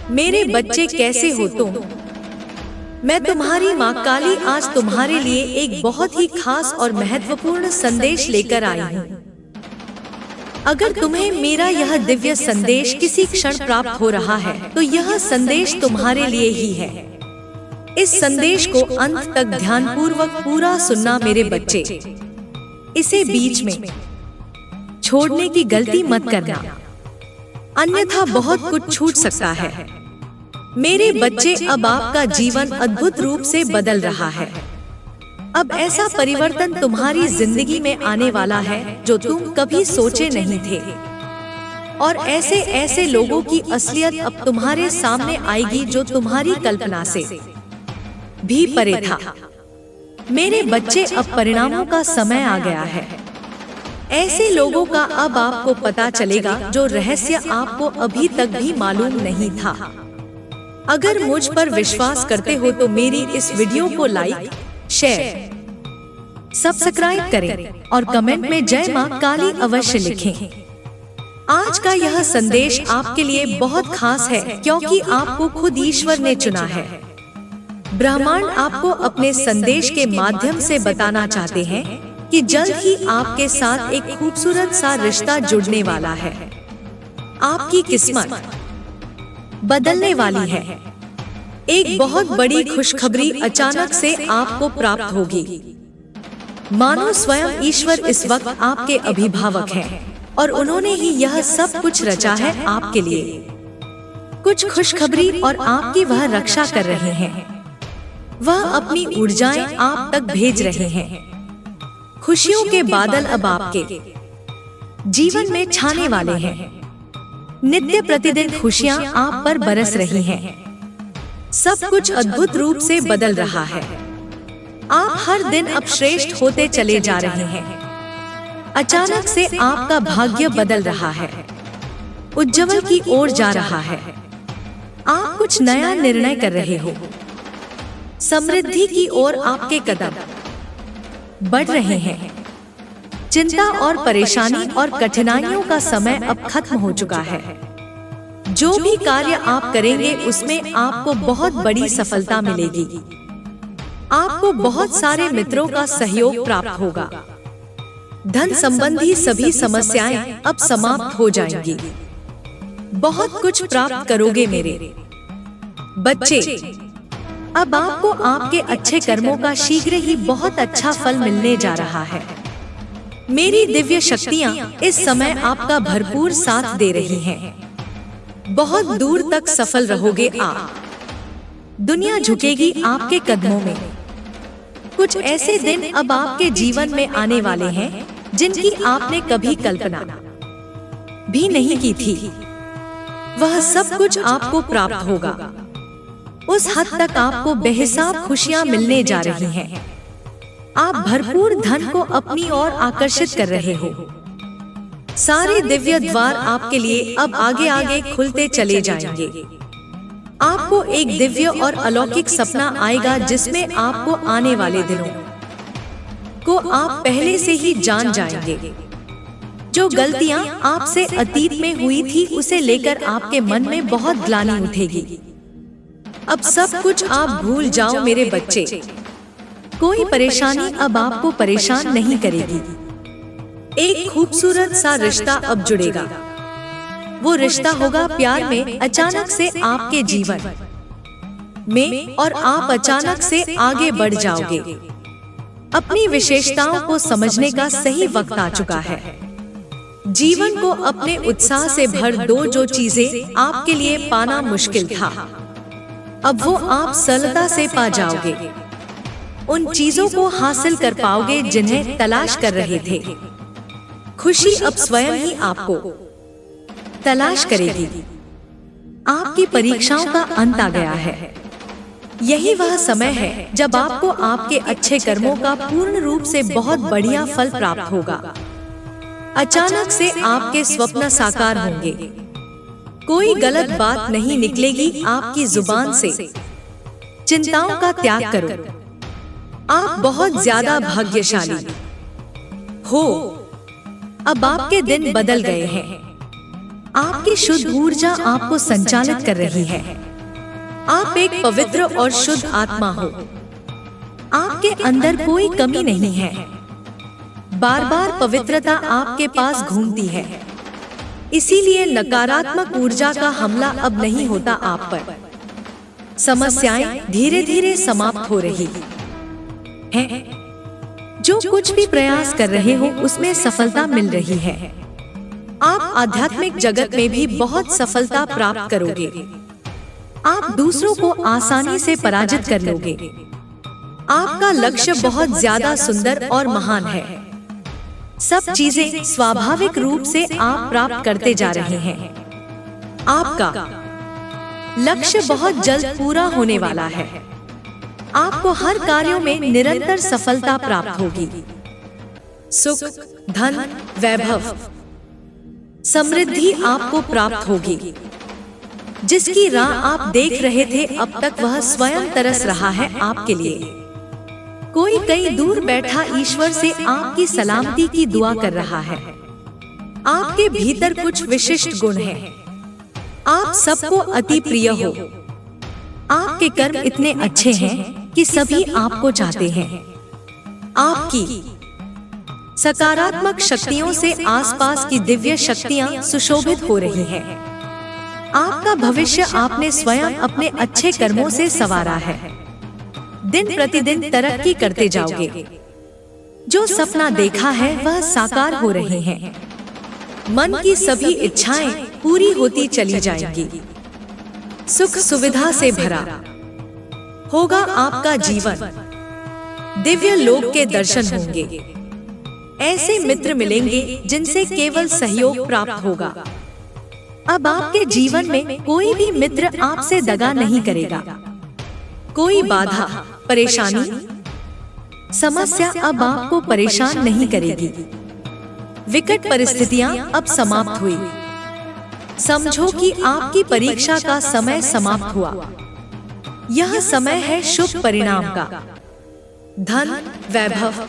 मेरे बच्चे कैसे हो तुम? मैं तुम्हारी माँ काली आज तुम्हारे लिए एक बहुत ही खास और महत्वपूर्ण संदेश लेकर आई हूँ। अगर तुम्हें मेरा यह दिव्य संदेश किसी क्षण प्राप्त हो रहा है तो यह संदेश तुम्हारे लिए ही है। इस संदेश को अंत तक ध्यानपूर्वक पूरा सुनना मेरे बच्चे। इसे बीच में छोड़ने की गलती मत करना, अन्यथा बहुत कुछ छूट सकता है। मेरे बच्चे, अब आपका जीवन अद्भुत रूप से बदल रहा है। अब ऐसा परिवर्तन तुम्हारी जिंदगी में आने वाला है जो तुम कभी सोचे नहीं थे, और ऐसे ऐसे लोगों की असलियत अब तुम्हारे सामने आएगी जो तुम्हारी कल्पना से भी परे था। मेरे बच्चे, अब परिणामों का समय आ गया है। ऐसे लोगों का अब आपको पता चलेगा जो रहस्य आपको अभी तक भी मालूम नहीं था। अगर मुझ पर विश्वास करते हो तो मेरी इस वीडियो को लाइक, शेयर, सब्सक्राइब करें और कमेंट में जय मां काली अवश्य लिखें। आज का यह संदेश आपके लिए बहुत खास है क्योंकि आपको खुद ईश्वर ने चुना है। ब्रह्मांड आपको अपने संदेश के माध्यम से बताना चाहते हैं कि जल्द ही आपके साथ एक खूबसूरत सा रिश्ता जुड़ने वाला है। आपकी किस्मत बदलने वाली है। एक बहुत बड़ी खुशखबरी अचानक से आपको प्राप्त होगी। मानो स्वयं ईश्वर इस वक्त आपके अभिभावक हैं और उन्होंने ही यह सब कुछ रचा है आपके लिए। कुछ खुशखबरी और आपकी वह रक्षा कर रहे हैं। वह अपनी ऊर्जाएं आप तक भेज रहे हैं। खुशियों के बादल अब आपके जीवन में छाने वाले हैं। नित्य प्रतिदिन खुशियां आप पर बरस रही हैं। सब कुछ अद्भुत रूप से बदल रहा है। आप हर दिन अब श्रेष्ठ होते चले जा रहे हैं। अचानक से आपका भाग्य बदल रहा है, उज्ज्वल की ओर जा रहा है। आप कुछ नया निर्णय कर रहे हो। समृद्धि की ओर आपके कदम बढ़ रहे हैं। चिंता और परेशानी और कठिनाइयों का समय अब खत्म हो चुका है। जो भी कार्य आप करेंगे उसमें आपको बहुत बड़ी सफलता मिलेगी। आपको बहुत सारे मित्रों का सहयोग प्राप्त होगा। धन संबंधी सभी समस्याएं अब समाप्त हो जाएंगी। बहुत कुछ प्राप्त करोगे मेरे बच्चे। अब आपको आपके अच्छे कर्मों का शीघ्र ही बहुत अच्छा फल मिलने जा रहा है। मेरी दिव्य शक्तियाँ इस समय आपका भरपूर साथ दे रही हैं। बहुत दूर तक सफल रहोगे आप। दुनिया झुकेगी आपके कदमों में। कुछ ऐसे दिन अब आपके जीवन में आने वाले हैं जिनकी आपने कभी कल्पना भी नहीं की थी। वह सब कुछ आपको प्राप्त होगा। उस हद तक आपको बेहिसाब खुशियां मिलने जा रही हैं। आप भरपूर धन को अपनी ओर आकर्षित कर रहे हो। सारे दिव्य द्वार आपके लिए अब आगे आगे खुलते चले जाएंगे। आपको एक दिव्य और अलौकिक सपना आएगा जिसमें आपको आने वाले दिनों को आप पहले से ही जान जाएंगे। जो गलतियां आपसे अतीत में हुई थी उसे लेकर आपके मन में बहुत ग्लानि उठेगी। अब सब कुछ आप भूल जाओ मेरे बच्चे। कोई परेशानी अब आपको परेशान नहीं करेगी। एक खूबसूरत सा रिश्ता अब जुड़ेगा। वो रिश्ता होगा प्यार में, अचानक से आपके जीवन में, और आप अचानक से आगे बढ़ जाओगे। अपनी विशेषताओं को समझने का सही वक्त आ चुका है। जीवन को अपने उत्साह से भर दो। जो चीजें आपके लिए पाना मुश्किल था अब वो आप सरलता से पा जाओगे। उन चीजों को हासिल कर पाओगे जिन्हें तलाश कर रहे थे। खुशी अब स्वयं ही आपको तलाश करेगी। आपकी परीक्षाओं का अंत आ गया है। यही वह समय है जब आपको आपके अच्छे कर्मों का पूर्ण रूप से बहुत बढ़िया फल प्राप्त होगा। अचानक से आपके स्वप्न साकार होंगे। कोई गलत बात नहीं निकलेगी आपकी जुबान से। चिंताओं का त्याग करो। आप बहुत ज्यादा भाग्यशाली हो। अब आपके दिन बदल गए हैं। आपकी शुद्ध ऊर्जा आपको संचालित कर रही है। आप एक पवित्र और शुद्ध आत्मा हो। आपके अंदर कोई कमी नहीं है। बार बार पवित्रता आपके पास घूमती है, इसीलिए नकारात्मक ऊर्जा का हमला अब नहीं होता आप पर। समस्याएं धीरे धीरे समाप्त हो रही हैं। जो कुछ भी प्रयास कर रहे हो उसमें सफलता मिल रही है। आप आध्यात्मिक जगत में भी बहुत सफलता प्राप्त करोगे। आप दूसरों को आसानी से पराजित कर लोगे। आपका लक्ष्य बहुत ज्यादा सुंदर और महान है। सब चीजें स्वाभाविक रूप से आप प्राप्त करते जा रहे हैं। आपका लक्ष्य बहुत जल्द पूरा होने वाला है। आपको हर कार्यों में निरंतर सफलता प्राप्त होगी। सुख, धन, वैभव, समृद्धि आपको प्राप्त होगी। जिसकी राह आप देख रहे थे अब तक वह स्वयं तरस रहा है आपके लिए। कोई कहीं दूर बैठा ईश्वर से आपकी सलामती की दुआ कर रहा है। आपके भीतर कुछ विशिष्ट गुण हैं। आप सबको अति प्रिय हो। आपके कर्म इतने अच्छे हैं कि सभी आपको चाहते हैं। आपकी सकारात्मक शक्तियों से आसपास की दिव्य शक्तियां सुशोभित हो रही हैं। आपका भविष्य आपने स्वयं अपने अच्छे कर्मों से संवारा है। दिन प्रतिदिन तरक्की करते जाओगे। जो सपना देखा है वह साकार हो रहे हैं। मन की सभी इच्छाएं पूरी होती चली जाएंगी। सुख सुविधा से भरा होगा आपका जीवन। दिव्य लोक के दर्शन होंगे। ऐसे मित्र मिलेंगे जिनसे केवल सहयोग प्राप्त होगा। अब आपके जीवन में कोई भी मित्र आपसे दगा नहीं करेगा। कोई बाधा, परेशानी, समस्या अब आपको परेशान नहीं करेगी। विकट परिस्थितियां अब समाप्त हुई। समझो कि आपकी परीक्षा का समय समाप्त हुआ। यह समय है शुभ परिणाम का। धन, वैभव,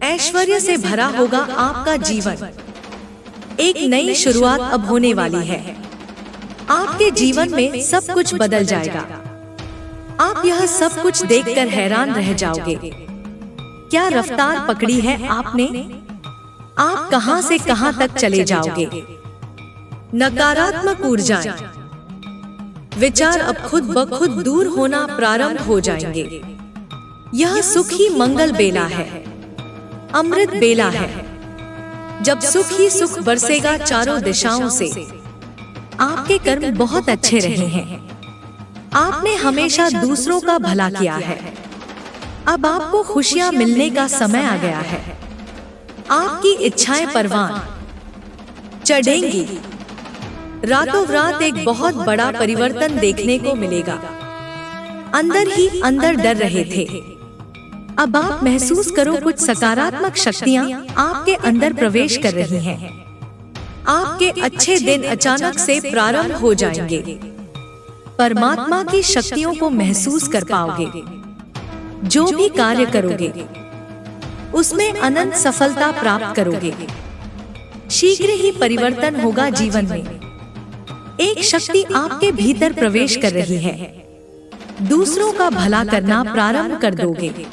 ऐश्वर्य से भरा होगा आपका जीवन। एक नई शुरुआत अब होने वाली है। आपके जीवन में सब कुछ बदल जाएगा। आप यह सब कुछ देखकर हैरान रह जाओगे। क्या रफ्तार पकड़ी है आपने? आप कहां से कहां तक चले जाओगे। नकारात्मक ऊर्जाएं, विचार अब खुद ब खुद दूर होना प्रारंभ हो जाएंगे। यह सुख ही मंगल बेला है, अमृत बेला है। जब सुख ही सुख बरसेगा चारों दिशाओं से। आपके कर्म बहुत अच्छे रहे हैं। आपने हमेशा दूसरों का भला किया है। अब आपको खुशियां मिलने का समय आ गया है। आपकी इच्छाएं परवान चढ़ेंगी। रातों रात एक बहुत बड़ा परिवर्तन देखने को मिलेगा। अंदर ही अंदर डर रहे थे। अब आप महसूस करो कुछ सकारात्मक शक्तियां आपके अंदर प्रवेश कर रही हैं। आपके अच्छे दिन अचानक से प्रारंभ हो जाएंगे। परमात्मा की शक्तियों को महसूस कर पाओगे। जो भी कार्य करोगे उसमें अनंत सफलता प्राप्त करोगे। शीघ्र ही परिवर्तन होगा जीवन में। एक शक्ति आपके भीतर प्रवेश कर रही है। दूसरों का भला करना प्रारंभ कर दोगे।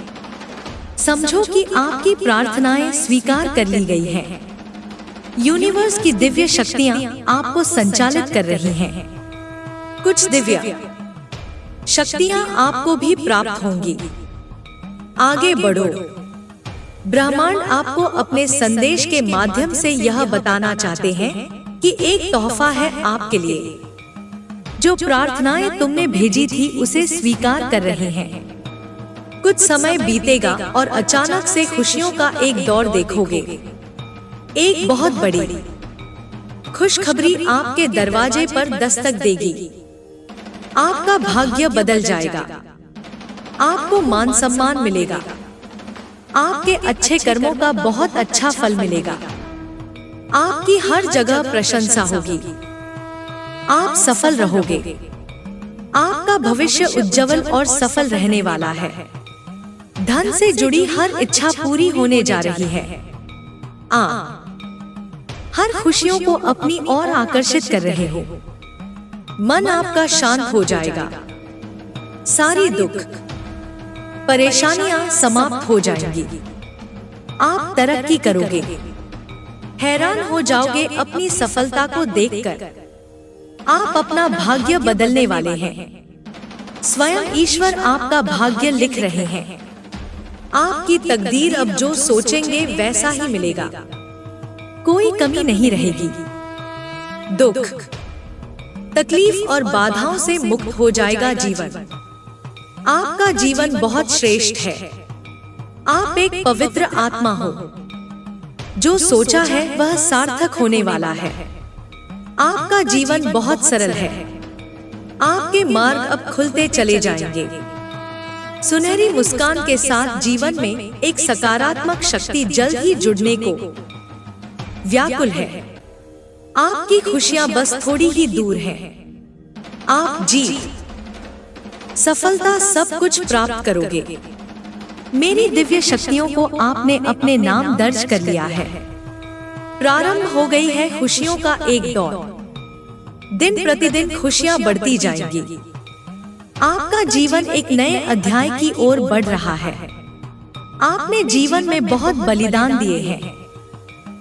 समझो कि आपकी प्रार्थनाएं स्वीकार कर ली गई हैं। यूनिवर्स की दिव्य शक्तियां आपको संचालित कर रही हैं। कुछ दिव्य शक्तियां आपको भी प्राप्त होंगी। आगे बढ़ो। ब्रह्मांड आपको अपने संदेश के माध्यम से यह बताना चाहते हैं कि एक तोहफा है आपके लिए। जो प्रार्थनाएं तुमने भेजी थी उसे स्वीकार कर रहे हैं। कुछ समय बीतेगा और अचानक से खुशियों का एक दौर देखोगे। एक बहुत बड़ी खुशखबरी आपके दरवाजे पर दस्तक देगी। आपका भाग्य बदल जाएगा। आपको मान सम्मान मिलेगा। आपके अच्छे कर्मों का बहुत अच्छा फल मिलेगा। आपकी हर जगह प्रशंसा होगी। आप सफल रहोगे। आपका भविष्य उज्जवल और सफल रहने वाला है। धन से जुड़ी हर इच्छा पूरी होने जा रही है। हर खुशियों को अपनी ओर आकर्षित कर रहे हो। मन आपका शांत हो जाएगा। सारी दुख परेशानियां समाप्त हो जाएंगी। आप तरक्की करोगे। हैरान हो जाओगे अपनी सफलता को देखकर। आप अपना भाग्य बदलने वाले हैं। स्वयं ईश्वर आपका भाग्य लिख रहे हैं। आपकी तकदीर अब जो सोचेंगे वैसा ही मिलेगा। कोई कमी नहीं रहेगी। दुख, तकलीफ और बाधाओं से मुक्त हो जाएगा जीवन। आपका जीवन बहुत श्रेष्ठ है। आप एक पवित्र आत्मा हो। जो सोचा है वह सार्थक होने वाला है। आपका जीवन बहुत सरल है। आपके मार्ग अब खुलते चले जाएंगे। सुनहरी मुस्कान के साथ जीवन में एक सकारात्मक शक्ति जल्द ही जुड़ने को व्याकुल है। आपकी खुशियां बस थोड़ी ही दूर हैं। आप जीत, सफलता सब कुछ प्राप्त करोगे। मेरी दिव्य शक्तियों को आपने अपने नाम दर्ज कर लिया है। प्रारंभ हो गई है खुशियों का एक दौर। दिन प्रतिदिन खुशियां बढ़ती जाएंगी। आपका जीवन एक नए अध्याय की ओर बढ़ रहा है। आपने जीवन में बहुत बलिदान दिए हैं।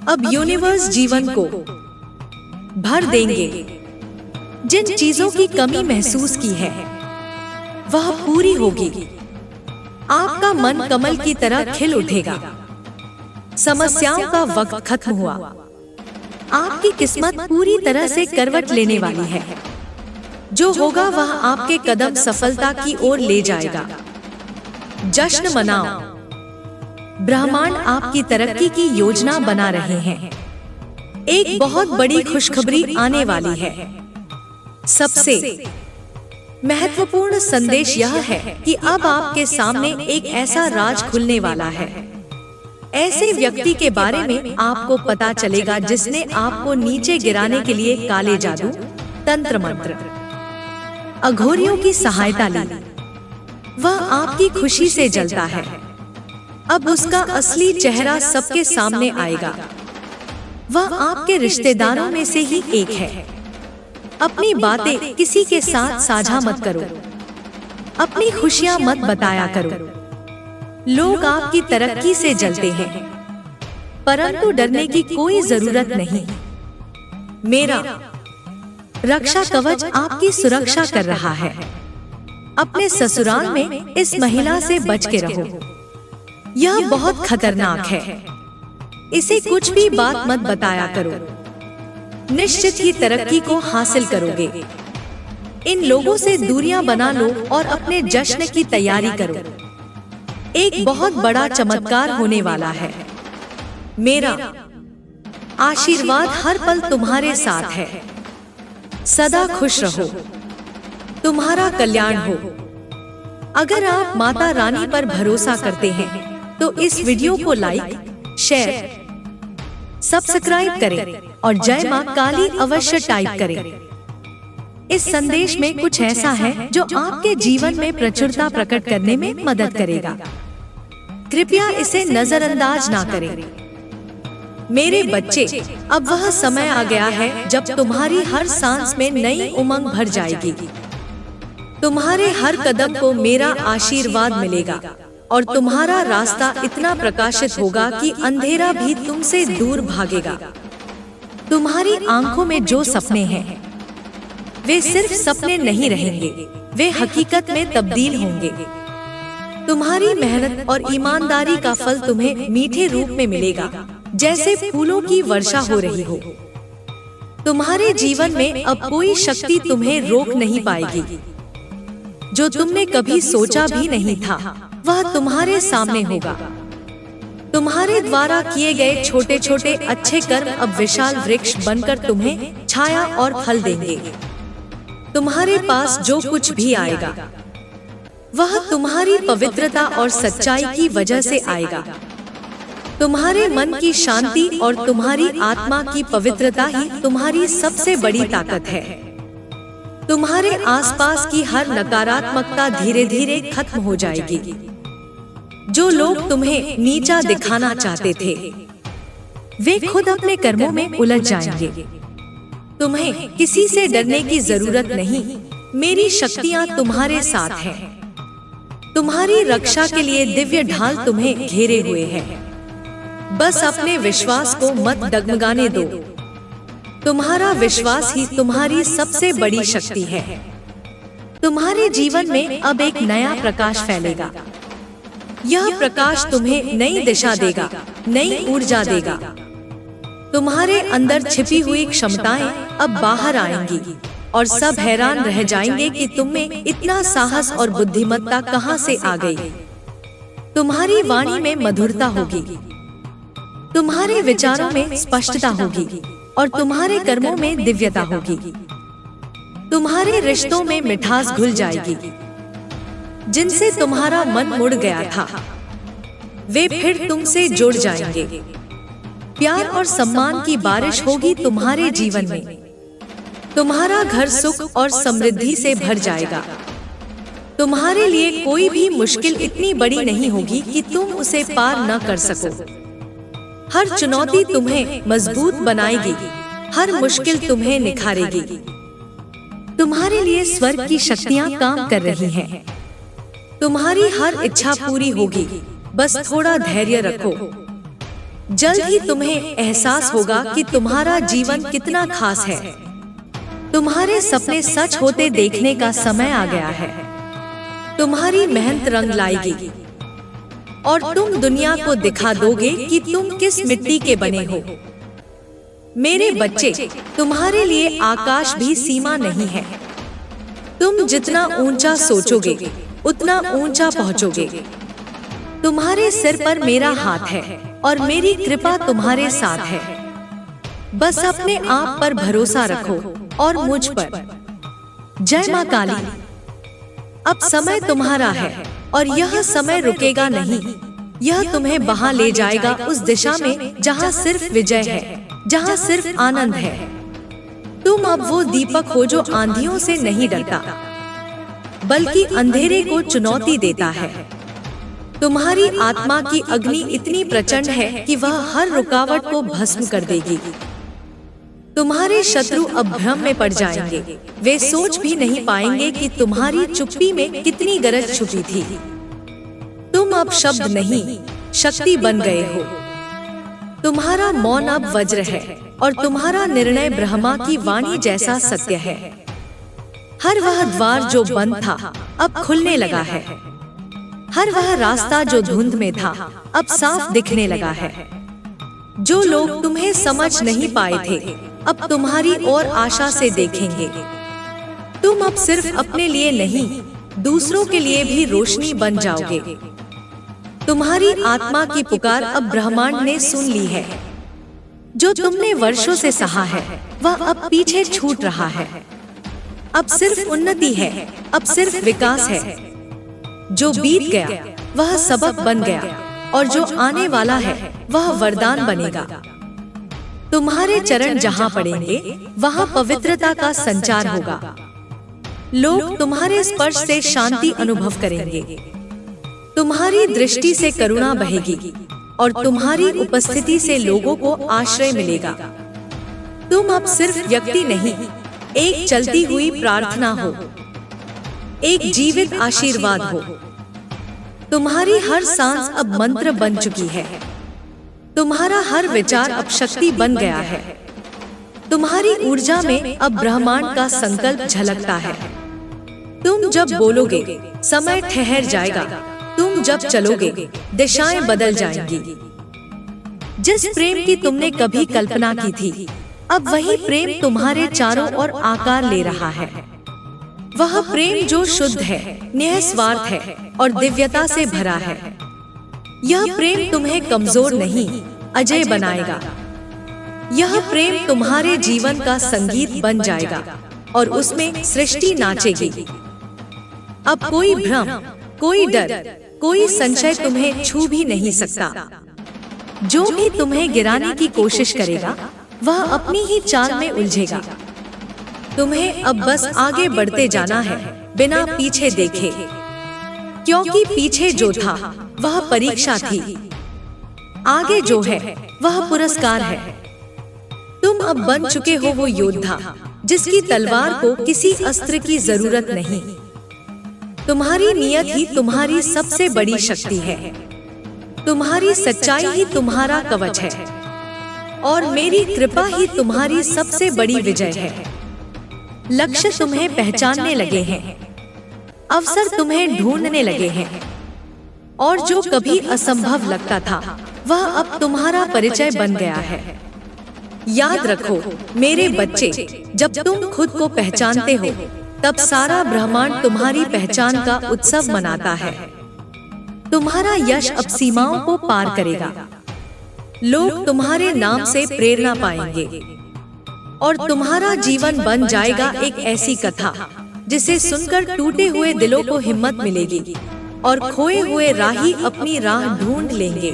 अब यूनिवर्स जीवन को भर देंगे। जिन चीजों की कमी महसूस की है वह पूरी होगी। आपका मन कमल की तरह खिल उठेगा। समस्याओं का वक्त खत्म हुआ। आपकी किस्मत पूरी तरह से करवट लेने वाली है। जो होगा वह आपके कदम सफलता की ओर ले जाएगा। जश्न मनाओ। ब्रह्मांड आपकी तरक्की की योजना बना रहे हैं। एक बहुत बड़ी खुशखबरी आने वाली है। सबसे महत्वपूर्ण संदेश यह है कि अब आपके सामने एक ऐसा राज खुलने वाला है। ऐसे व्यक्ति के बारे में आपको पता चलेगा जिसने आपको नीचे गिराने के लिए काले जादू, तंत्र मंत्र, अघोरियों की सहायता ली। वह आपकी खुशी से जलता है। अब उसका असली चेहरा सबके सामने आएगा। वह आपके रिश्तेदारों में से ही एक है। अपनी बातें किसी के साथ साझा मत करो। अपनी खुशियां मत बताया करो। लोग आपकी तरक्की से जलते हैं, परंतु डरने की कोई जरूरत नहीं। मेरा रक्षा कवच आपकी सुरक्षा कर रहा है। अपने ससुराल में इस महिला से बच के रहो। यह बहुत खतरनाक है। इसे कुछ भी बात मत बताया करो। निश्चित ही तरक्की को हासिल करोगे। इन लोगों से दूरियां बना लो और अपने जश्न की तैयारी करो। एक बहुत बड़ा चमत्कार होने वाला है। मेरा आशीर्वाद हर पल तुम्हारे साथ है। सदा खुश रहो। तुम्हारा कल्याण हो। अगर आप माता रानी पर भरोसा करते हैं तो इस वीडियो को लाइक, शेयर, सब्सक्राइब करें और जय मां काली अवश्य टाइप करें। इस संदेश में कुछ ऐसा है जो आपके जीवन में प्रचुरता प्रकट करने में मदद करेगा। कृपया इसे नजरअंदाज ना करें। मेरे बच्चे, अब वह समय आ गया है जब तुम्हारी हर सांस में नई उमंग भर जाएगी। तुम्हारे हर कदम को मेरा आशीर्वाद मिलेगा और तुम्हारा रास्ता इतना प्रकाशित होगा कि अंधेरा भी तुमसे दूर भागेगा। तुम्हारी आंखों में जो सपने हैं वे सिर्फ सपने नहीं रहेंगे, वे हकीकत में तब्दील होंगे। तुम्हारी मेहनत और ईमानदारी का फल तुम्हें मीठे रूप में मिलेगा, जैसे फूलों की वर्षा हो रही हो। तुम्हारे जीवन में अब कोई शक्ति तुम्हें रोक नहीं पाएगी। जो तुमने कभी सोचा भी नहीं था वह तुम्हारे सामने होगा। तुम्हारे द्वारा किए गए छोटे छोटे अच्छे कर्म अब विशाल वृक्ष बनकर तुम्हें छाया और फल देंगे। तुम्हारे पास जो कुछ भी आएगा वह तुम्हारी पवित्रता और सच्चाई की वजह से आएगा। तुम्हारे मन की शांति और तुम्हारी आत्मा की पवित्रता ही तुम्हारी सबसे बड़ी ताकत है। तुम्हारे आसपास की हर नकारात्मकता धीरे धीरे खत्म हो जाएगी। जो लोग तुम्हें नीचा दिखाना चाहते थे वे खुद अपने कर्मों में उलझ जाएंगे। तुम्हें किसी से डरने की जरूरत नहीं, मेरी शक्तियाँ तुम्हारे साथ हैं। तुम्हारी रक्षा के लिए दिव्य ढाल तुम्हें घेरे हुए है। बस अपने विश्वास को मत डगमगाने दो। तुम्हारा विश्वास ही तुम्हारी सबसे बड़ी शक्ति है। तुम्हारे जीवन में अब एक नया प्रकाश फैलेगा। यह प्रकाश तुम्हें नई दिशा देगा, नई ऊर्जा देगा। तुम्हारे अंदर छिपी हुई क्षमताएं अब बाहर आएंगी और सब हैरान रह जाएंगे कि तुम में इतना साहस और बुद्धिमत्ता कहां से आ गई। तुम्हारी वाणी में मधुरता होगी, तुम्हारे विचारों में स्पष्टता होगी और तुम्हारे कर्मों में दिव्यता होगी। तुम्हारे रिश्तों में मिठास घुल जाएगी। जिनसे तुम्हारा मन मुड़ गया था, वे फिर तुमसे जुड़ जाएंगे। प्यार और सम्मान की बारिश होगी तुम्हारे जीवन में। तुम्हारा घर सुख और समृद्धि से भर जाएगा। तुम्हारे लिए कोई भी मुश्किल इतनी बड़ी नहीं होगी कि तुम उसे पार न कर सको। हर चुनौती तुम्हें मजबूत बनाएगी, हर मुश्किल तुम्हें निखारेगी। तुम्हारे लिए स्वर्ग की शक्तियां काम कर रही हैं। तुम्हारी हर इच्छा पूरी होगी, बस थोड़ा धैर्य रखो। जल्द ही तुम्हें एहसास होगा कि तुम्हारा जीवन कितना खास है। तुम्हारे सपने सच होते देखने का समय आ गया है। तुम्हारी मेहनत रंग लाएगी और तुम दुनिया को दिखा दोगे कि तुम किस मिट्टी के बने हो। मेरे बच्चे, तुम्हारे लिए आकाश भी सीमा नहीं है। तुम जितना ऊंचा सोचोगे, उतना ऊंचा पहुंचोगे। तुम्हारे सिर पर मेरा हाथ है और मेरी कृपा तुम्हारे साथ है। बस अपने आप पर भरोसा रखो और मुझ पर। जय मां काली। अब समय तुम्हारा है और यह समय रुकेगा नहीं। यह तुम्हें वहां ले जाएगा, उस दिशा में जहां सिर्फ विजय है, जहां सिर्फ आनंद है। तुम अब वो दीपक हो जो आंधियों से नहीं डरता, बल्कि अंधेरे को चुनौती देता है। तुम्हारी आत्मा की अग्नि इतनी प्रचंड है कि वह हर रुकावट को भस्म कर देगी। तुम्हारे शत्रु अब भ्रम में पड़ जाएंगे। वे सोच भी नहीं पाएंगे कि तुम्हारी चुप्पी में कितनी गरज छुपी थी। तुम अब शब्द नहीं, शक्ति बन गए हो। तुम्हारा मौन अब वज्र है और तुम्हारा निर्णय ब्रह्मा की वाणी जैसा सत्य है। हर वह द्वार जो बंद था, अब खुलने लगा है। हर वह रास्ता जो धुंध में था, अब साफ दिखने लगा है। जो लोग तुम्हें समझ नहीं पाए थे, अब तुम्हारी ओर आशा से देखेंगे। तुम अब सिर्फ अपने लिए नहीं, दूसरों के लिए भी रोशनी बन जाओगे। तुम्हारी आत्मा की पुकार अब ब्रह्मांड ने सुन ली है। जो तुमने वर्षों से सहा है, वह अब पीछे छूट रहा है। अब सिर्फ उन्नति है, अब सिर्फ विकास है। जो बीत गया वह सबक बन गया और जो आने वाला है वह वरदान बनेगा। तुम्हारे चरण जहां पड़ेंगे, वहां पवित्रता का संचार होगा। लोग तुम्हारे स्पर्श से शांति अनुभव करेंगे। तुम्हारी दृष्टि से करुणा बहेगी और तुम्हारी उपस्थिति से लोगों को आश्रय मिलेगा। तुम अब सिर्फ व्यक्ति नहीं, एक चलती हुई प्रार्थना हो, एक जीवित आशीर्वाद हो। तुम्हारी हर सांस अब मंत्र बन चुकी है। तुम्हारा हर विचार अब शक्ति बन गया है। तुम्हारी ऊर्जा में अब ब्रह्मांड का संकल्प झलकता है। तुम जब बोलोगे, समय ठहर जाएगा। तुम जब चलोगे, दिशाएं बदल जाएंगी। जिस प्रेम की तुमने कभी कल्पना की थी, अब वही प्रेम तुम्हारे चारों ओर आकार ले रहा है। वह प्रेम जो शुद्ध है, निस्वार्थ है और दिव्यता से भरा है। यह प्रेम तुम्हें कमजोर नहीं, अजय बनाएगा। यह प्रेम तुम्हारे जीवन का संगीत बन जाएगा और उसमें सृष्टि नाचेगी। अब कोई भ्रम, कोई डर, कोई संशय तुम्हें छू भी नहीं सकता। जो भी तुम्हें गिराने की कोशिश करेगा, वह अपनी ही चाल में उलझेगा। तुम्हें अब बस आगे बढ़ते जाना है, बिना पीछे देखे, क्योंकि पीछे जो था वह परीक्षा थी। आगे जो है वह पुरस्कार है। तुम अब बन चुके हो वो योद्धा जिसकी तलवार को किसी अस्त्र की जरूरत नहीं। तुम्हारी नियत ही तुम्हारी सबसे बड़ी शक्ति है। तुम्हारी सच्चाई ही तुम्हारा कवच है और मेरी कृपा ही तुम्हारी सबसे बड़ी विजय है। लक्ष्य तुम्हें पहचानने लगे हैं, अवसर तुम्हें ढूंढने लगे हैं और जो कभी असंभव लगता था वह अब तुम्हारा परिचय बन गया है। याद रखो मेरे बच्चे, जब तुम खुद को पहचानते हो तब सारा ब्रह्मांड तुम्हारी पहचान का उत्सव मनाता है। तुम्हारा यश अब सीमाओं को पार करेगा। लोग तुम्हारे नाम से प्रेरणा पाएंगे और तुम्हारा जीवन बन जाएगा एक ऐसी कथा जिसे सुनकर टूटे हुए दिलों को हिम्मत मिलेगी और खोए हुए राही अपनी राह ढूंढ लेंगे।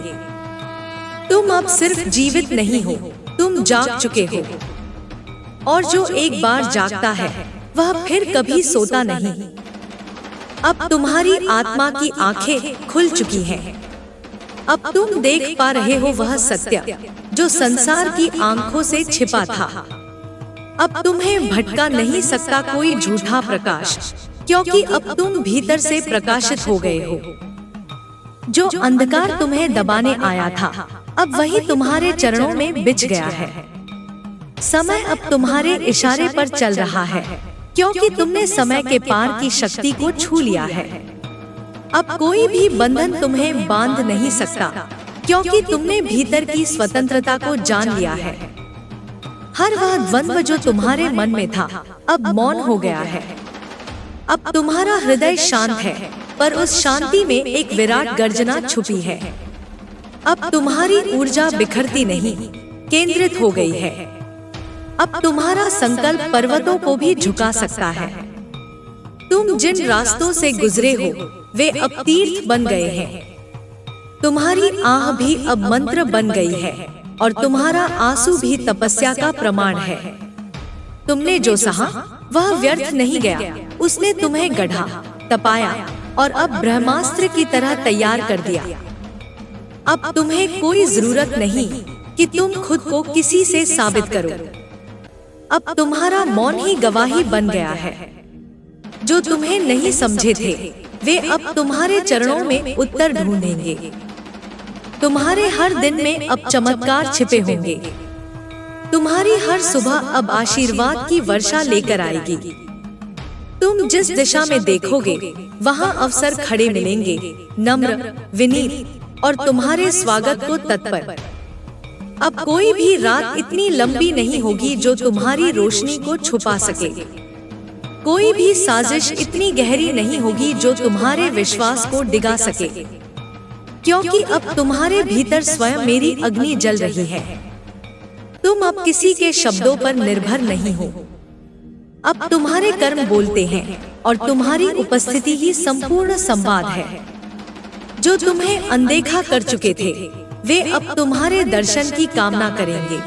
तुम अब सिर्फ जीवित नहीं हो, तुम जाग चुके हो और जो एक बार जागता है वह फिर कभी सोता नहीं। अब तुम्हारी आत्मा की आंखें खुल चुकी हैं। अब तुम देख पा रहे हो वह सत्य जो संसार की आंखों से छिपा था। अब तुम्हें भटका नहीं सकता कोई झूठा प्रकाश, क्योंकि अब तुम भीतर से प्रकाशित हो गए हो। जो अंधकार तुम्हें दबाने आया था अब वही तुम्हारे चरणों में बिछ गया है। समय अब तुम्हारे इशारे पर चल रहा है, क्योंकि तुमने समय के पार की शक्ति को छू लिया है। अब कोई भी बंधन तुम्हें बांध नहीं सकता, क्योंकि तुमने भीतर की स्वतंत्रता को जान लिया है। हर वह द्वंद्व जो तुम्हारे मन में था अब मौन हो गया है। अब तुम्हारा हृदय शांत है, पर उस शांति में एक विराट गर्जना छुपी है। अब तुम्हारी ऊर्जा बिखरती नहीं, केंद्रित हो गई है। अब तुम्हारा संकल्प पर्वतों को भी झुका सकता है। तुम जिन रास्तों से गुजरे हो वे अब तीर्थ बन गए हैं। तुम्हारी आह भी अब मंत्र बन गई है और तुम्हारा आंसू भी तपस्या का प्रमाण है। तुमने जो सहा वह व्यर्थ नहीं गया, उसने तुम्हें गढ़ा, तपाया और अब ब्रह्मास्त्र की तरह तैयार कर दिया। अब तुम्हें कोई जरूरत नहीं कि तुम खुद को किसी से साबित करो। अब तुम्हारा मौन ही गवाही बन गया है। जो तुम्हें नहीं समझे थे वे अब तुम्हारे चरणों में उत्तर ढूंढेंगे। तुम्हारे हर दिन में अब चमत्कार छिपे होंगे। तुम्हारी हर सुबह अब आशीर्वाद की वर्षा लेकर आएगी। तुम जिस दिशा में देखोगे वहां अवसर खड़े मिलेंगे, नम्र, विनीत और तुम्हारे स्वागत को तत्पर। अब कोई भी रात इतनी लंबी नहीं होगी जो तुम्हारी रोशनी को छुपा सके। कोई भी साजिश इतनी गहरी नहीं होगी जो तुम्हारे विश्वास को डिगा सके, क्योंकि अब तुम्हारे भीतर स्वयं मेरी अग्नि जल रही है। तुम अब किसी के शब्दों पर निर्भर नहीं हो। अब तुम्हारे कर्म बोलते हैं और तुम्हारी उपस्थिति ही संपूर्ण संवाद है। जो तुम्हें अनदेखा कर चुके थे वे अब तुम्हारे दर्शन की कामना करेंगे।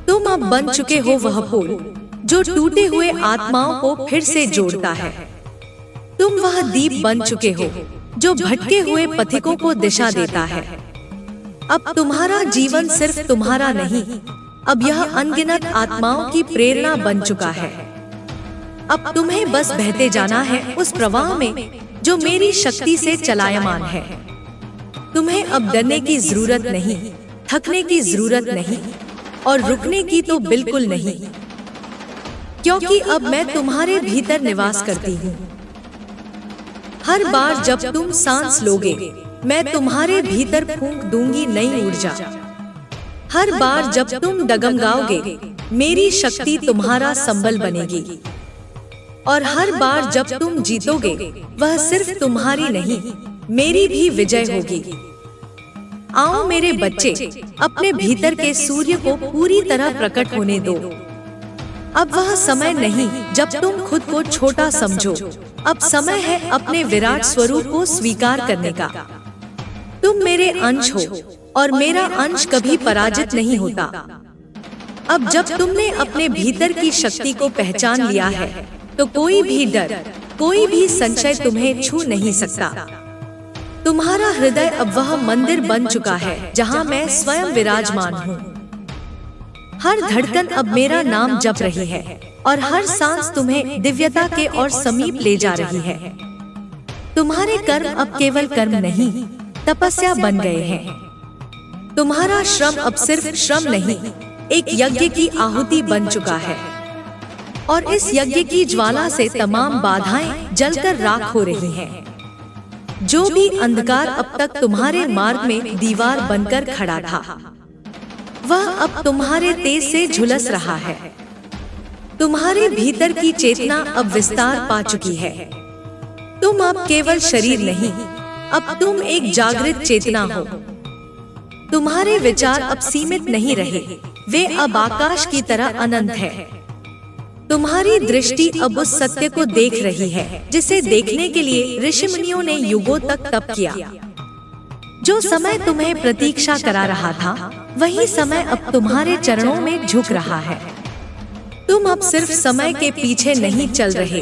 तुम अब बन चुके हो वह पुल जो टूटे हुए आत्माओं को फिर से जोड़ता है। तुम वह दीप बन चुके हो जो भटके हुए पथिकों को दिशा देता है। अब तुम्हारा जीवन सिर्फ तुम्हारा नहीं, अब यह अनगिनत आत्माओं की प्रेरणा बन चुका है। अब तुम्हें बस बहते जाना है उस प्रवाह में जो मेरी शक्ति से चलायमान है। तुम्हें अब डरने की जरूरत नहीं, थकने की जरूरत नहीं और रुकने की तो बिल्कुल नहीं, क्योंकि अब मैं तुम्हारे भीतर निवास करती हूँ। हर बार जब तुम सांस लोगे मैं तुम्हारे भीतर फूंक दूंगी नई ऊर्जा। हर बार जब तुम डगमगाओगे मेरी शक्ति तुम्हारा संबल बनेगी और हर बार जब तुम जीतोगे वह सिर्फ तुम्हारी नहीं मेरी भी विजय होगी। आओ मेरे बच्चे, अपने भीतर के सूर्य को पूरी तरह प्रकट होने दो। अब वह समय नहीं जब तुम खुद को छोटा समझो, अब समय है अपने विराट स्वरूप को स्वीकार करने का। तुम मेरे अंश हो और मेरा अंश कभी पराजित नहीं होता। अब जब तुमने अपने भीतर की शक्ति को पहचान लिया है तो कोई भी डर, कोई भी संशय तुम्हें छू नहीं सकता। तुम्हारा हृदय अब वह मंदिर बन चुका है जहाँ मैं स्वयं विराजमान हूँ। हर धड़कन अब मेरा नाम जप रही है और हर सांस तुम्हें दिव्यता के और समीप ले जा रही है। तुम्हारे कर्म अब केवल कर्म नहीं, तपस्या बन गए हैं। तुम्हारा श्रम अब सिर्फ श्रम नहीं, एक यज्ञ की आहुति बन चुका है। और इस यज्ञ की ज्वाला से तमाम बाधाएं जलकर राख हो रही हैं। जो भी अंधकार अब तक तुम्हारे मार्ग में दीवार बनकर खड़ा था, वह अब तुम्हारे तेज से झुलस रहा है। तुम्हारे भीतर की चेतना अब विस्तार पा चुकी है। तुम अब केवल शरीर नहीं, अब तुम एक जागृत चेतना हो। तुम्हारे विचार अब सीमित नहीं रहे, वे अब आकाश की तरह अनंत है। तुम्हारी दृष्टि अब उस सत्य को देख रही है जिसे देखने के लिए ऋषि मुनियों ने युगों तक तप किया। जो समय तुम्हें प्रतीक्षा करा रहा था, वही समय अब तुम्हारे चरणों में झुक रहा है। तुम अब सिर्फ समय के पीछे नहीं चल रहे,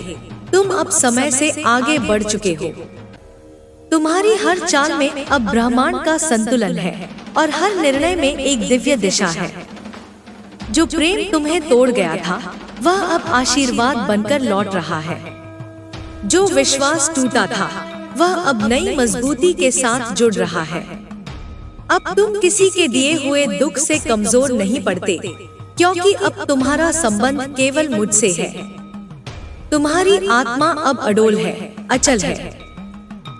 तुम अब समय से आगे बढ़ चुके हो। तुम्हारी हर चाल में अब ब्रह्मांड का संतुलन है और हर निर्णय में एक दिव्य दिशा है। जो प्रेम तुम्हें तोड़ गया था, वह अब आशीर्वाद बनकर लौट रहा है। जो विश्वास टूटा था, वह अब नई मजबूती के साथ जुड़ रहा है। अब तुम किसी के दिए हुए दुख से कमजोर नहीं पड़ते, क्योंकि अब तुम्हारा संबंध केवल मुझसे है। तुम्हारी आत्मा अब अडोल है, अचल है।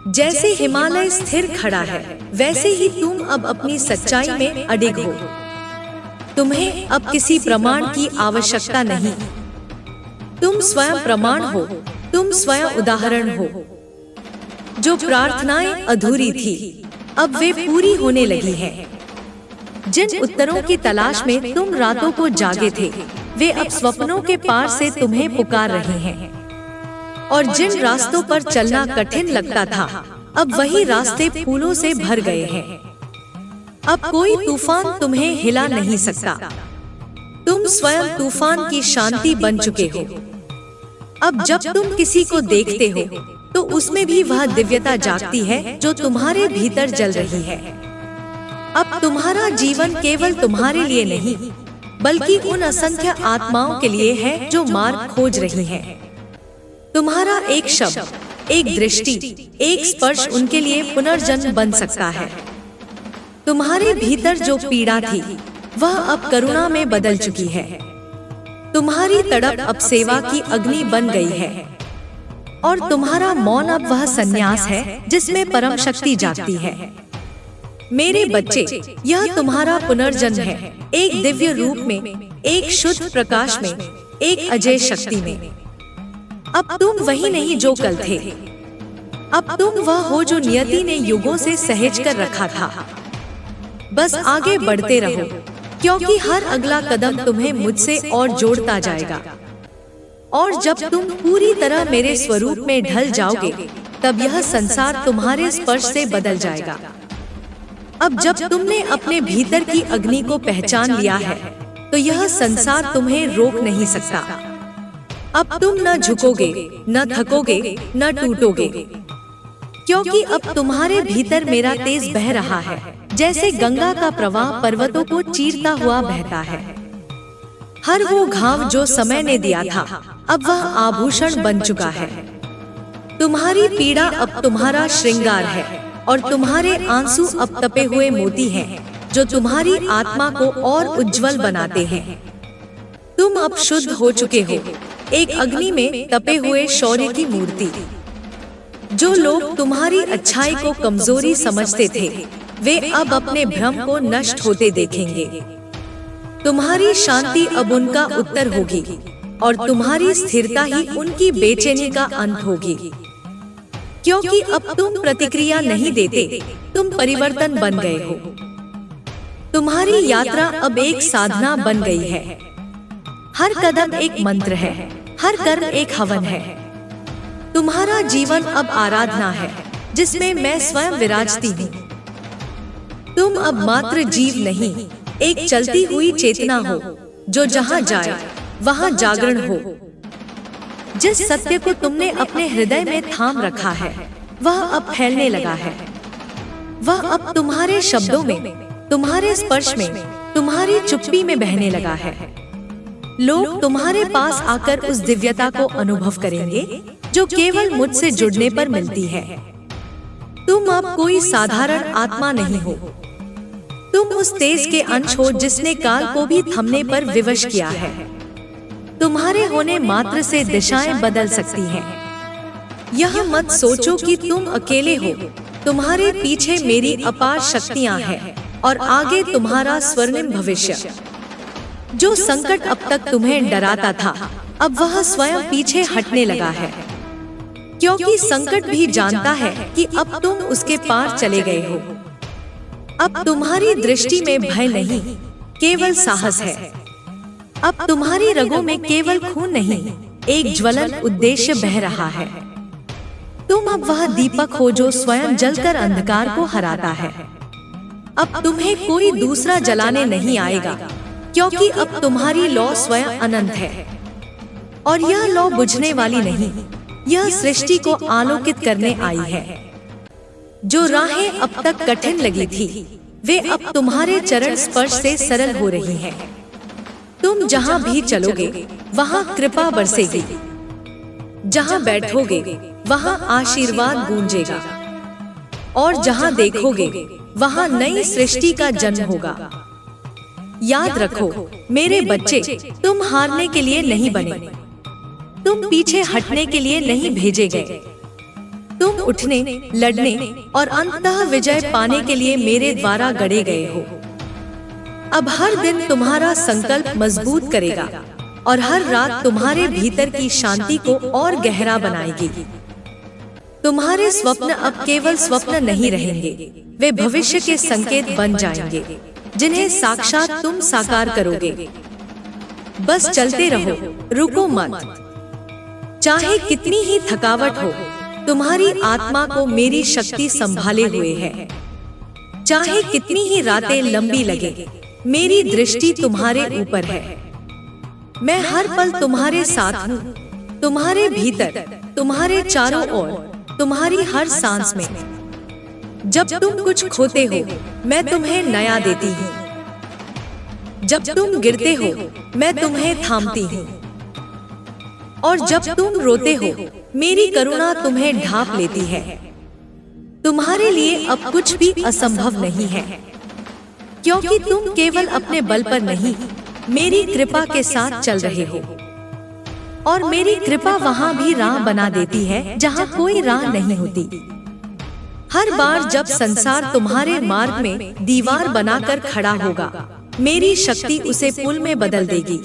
जैसे हिमालय स्थिर खड़ा है, वैसे ही तुम अब अपनी सच्चाई में अडिग हो। तुम्हें अब किसी प्रमाण की आवश्यकता नहीं। तुम स्वयं प्रमाण हो, तुम स्वयं उदाहरण हो। जो प्रार्थनाएं अधूरी थी, अब वे पूरी होने लगी हैं। जिन उत्तरों की तलाश में तुम रातों को जागे थे, वे अब स्वप्नों के पार से तुम्हें पुकार रहे हैं। और जिन रास्तों पर चलना कठिन लगता था, अब वही रास्ते फूलों से भर गए हैं। अब कोई तूफान तुम्हें हिला नहीं सकता। तुम स्वयं तूफान की शांति बन चुके हो। अब जब तुम किसी को देखते हो, तो उसमें भी वह दिव्यता जागती है जो तुम्हारे भीतर जल रही है। अब तुम्हारा जीवन केवल तुम्हारे लिए नहीं, बल्कि उन असंख्य आत्माओं के लिए है जो मार्ग खोज रही हैं। तुम्हारा एक शब्द, एक दृष्टि, एक स्पर्श उनके लिए पुनर्जन्म बन सकता है। तुम्हारे भीतर जो पीड़ा थी, वह अब करुणा में बदल चुकी है। तुम्हारी तड़प अब सेवा की अग्नि बन गई है। और तुम्हारा मौन अब वह संन्यास है जिसमें परम शक्ति जागती है। मेरे बच्चे, यह तुम्हारा पुनर्जन्म है, एक दिव्य रूप में, एक शुद्ध प्रकाश में, एक अजय शक्ति में। अब तुम वही नहीं जो कल थे। अब तुम वह हो जो नियति ने युगों से सहेज कर रखा था। बस आगे बढ़ते रहो, क्योंकि हर अगला कदम तुम्हें मुझसे और जोड़ता जाएगा। और जब तुम पूरी तरह मेरे स्वरूप में ढल जाओगे, तब यह संसार तुम्हारे स्पर्श से बदल जाएगा। अब जब तुमने अपने भीतर की अग्नि को पहचान लिया है, तो यह संसार तुम्हें रोक नहीं सकता। अब तुम न झुकोगे, न थकोगे, न टूटोगे, क्योंकि अब तुम्हारे भीतर मेरा तेज बह रहा है, जैसे गंगा का प्रवाह पर्वतों को चीरता हुआ बहता है। हर वो घाव जो समय ने दिया था, अब वह आभूषण बन चुका है। तुम्हारी पीड़ा अब तुम्हारा श्रृंगार है, और तुम्हारे आंसू अब तपे हुए मोती हैं, जो तुम्हारी आत्मा को और उज्जवल बनाते हैं। तुम अब शुद्ध हो चुके हो, एक अग्नि में तपे हुए शौर्य की मूर्ति। जो लोग तुम्हारी अच्छाई को कमजोरी समझते थे, वे अब अपने भ्रम को नष्ट होते देखेंगे। तुम्हारी शांति अब उनका उत्तर होगी, और तुम्हारी स्थिरता ही उनकी बेचैनी का अंत होगी। क्योंकि अब तुम प्रतिक्रिया नहीं देते, तुम परिवर्तन बन गए हो। तुम्हारी यात्रा अब एक साधना बन गई है। हर कदम एक मंत्र है, हर कर्म एक हवन है। तुम्हारा जीवन अब आराधना है, जिसमें मैं स्वयं विराजती हूँ। तुम अब मात्र जीव नहीं, एक चलती हुई चेतना हो, जो जहाँ जाए वहाँ जागरण हो। जिस सत्य को तुमने अपने हृदय में थाम रखा है, वह अब फैलने लगा है। वह अब तुम्हारे शब्दों में, तुम्हारे स्पर्श में, तुम्हारी चुप्पी में बहने लगा है। लोग तुम्हारे पास आकर उस दिव्यता को अनुभव करेंगे जो केवल मुझसे जुड़ने पर मिलती है। तुम अब कोई साधारण आत्मा नहीं हो, तुम उस तेज के अंश हो जिसने काल को भी थमने पर विवश किया है। तुम्हारे होने मात्र से दिशाएं बदल सकती हैं। यह मत सोचो कि तुम अकेले हो, तुम्हारे पीछे मेरी अपार शक्तियां हैं और आगे तुम्हारा स्वर्णिम भविष्य। जो संकट अब तक तुम्हें डराता था, अब वह स्वयं पीछे हटने लगा है, क्योंकि संकट भी जानता है कि अब तुम उसके पार चले गए हो। अब तुम्हारी दृष्टि में भय नहीं, केवल साहस है। अब तुम्हारी रगों में केवल खून नहीं, एक ज्वलंत उद्देश्य बह रहा है। तुम अब वह दीपक हो जो स्वयं जलकर अंधकार को हराता है। अब तुम्हें कोई दूसरा जलाने नहीं आएगा, क्योंकि अब तुम्हारी लौ स्वयं अनंत है। और यह लौ बुझने वाली नहीं, यह सृष्टि को आलोकित करने आई है। जो राहें अब तक कठिन लगी थी, वे अब तुम्हारे चरण स्पर्श से सरल हो रही हैं। तुम जहां भी चलोगे, वहां कृपा बरसेगी। जहां बैठोगे, वहां आशीर्वाद गूंजेगा। और जहां देखोगे, वहां नई सृष्टि का जन्म होगा। याद रखो मेरे बच्चे, तुम हारने के लिए नहीं बने, तुम पीछे हटने के लिए नहीं भेजे गए। तुम उठने, लड़ने और अंततः विजय पाने के लिए मेरे द्वारा गढ़े गए हो। अब हर दिन तुम्हारा संकल्प मजबूत करेगा और हर रात तुम्हारे भीतर की शांति को और गहरा बनाएगी। तुम्हारे स्वप्न अब केवल स्वप्न नहीं रहेंगे, वे भविष्य के संकेत बन जाएंगे जिन्हें साक्षात तुम साकार करोगे। बस चलते रहो, रुको मत। चाहे कितनी ही थकावट हो, तुम्हारी आत्मा को मेरी शक्ति संभाले हुए है। चाहे कितनी ही रातें लंबी लगे, मेरी दृष्टि तुम्हारे ऊपर है। मैं हर पल तुम्हारे साथ हूँ, तुम्हारे भीतर, तुम्हारे चारों ओर, तुम्हारी हर सांस में। जब तुम कुछ खोते हो, मैं तुम्हें नया देती हूँ। जब तुम गिरते हो, मैं तुम्हें थामती हूँ। और जब तुम रोते हो, मेरी करुणा तुम्हें ढांप लेती है। तुम्हारे लिए अब कुछ भी असंभव नहीं है, क्योंकि तुम केवल अपने बल पर नहीं, मेरी कृपा के साथ चल रहे हो। और मेरी कृपा वहां भी राह बना देती है जहां कोई राह नहीं होती। हर बार जब संसार तुम्हारे मार्ग में दीवार बनाकर खड़ा होगा, मेरी शक्ति उसे पुल में बदल देगी।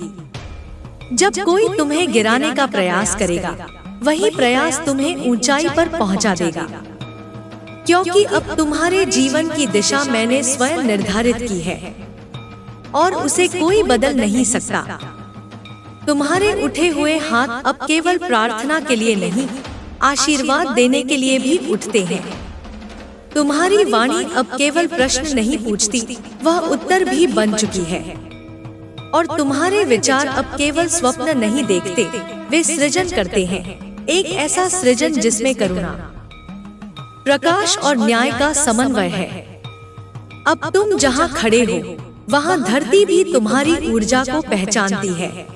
जब कोई तुम्हें गिराने का प्रयास करेगा, वही प्रयास तुम्हें ऊंचाई पर पहुंचा देगा, क्योंकि अब तुम्हारे जीवन की दिशा मैंने स्वयं निर्धारित की है और उसे कोई बदल नहीं सकता। तुम्हारे उठे हुए हाथ अब केवल प्रार्थना के लिए नहीं, आशीर्वाद देने के लिए भी उठते हैं। तुम्हारी वाणी अब केवल प्रश्न नहीं पूछती, वह उत्तर भी बन चुकी है। और तुम्हारे विचार अब केवल स्वप्न नहीं देखते, वे सृजन करते हैं। एक ऐसा सृजन जिसमें करुणा, प्रकाश और न्याय का समन्वय है। अब तुम जहां खड़े हो, वहां धरती भी तुम्हारी ऊर्जा को पहचानती है।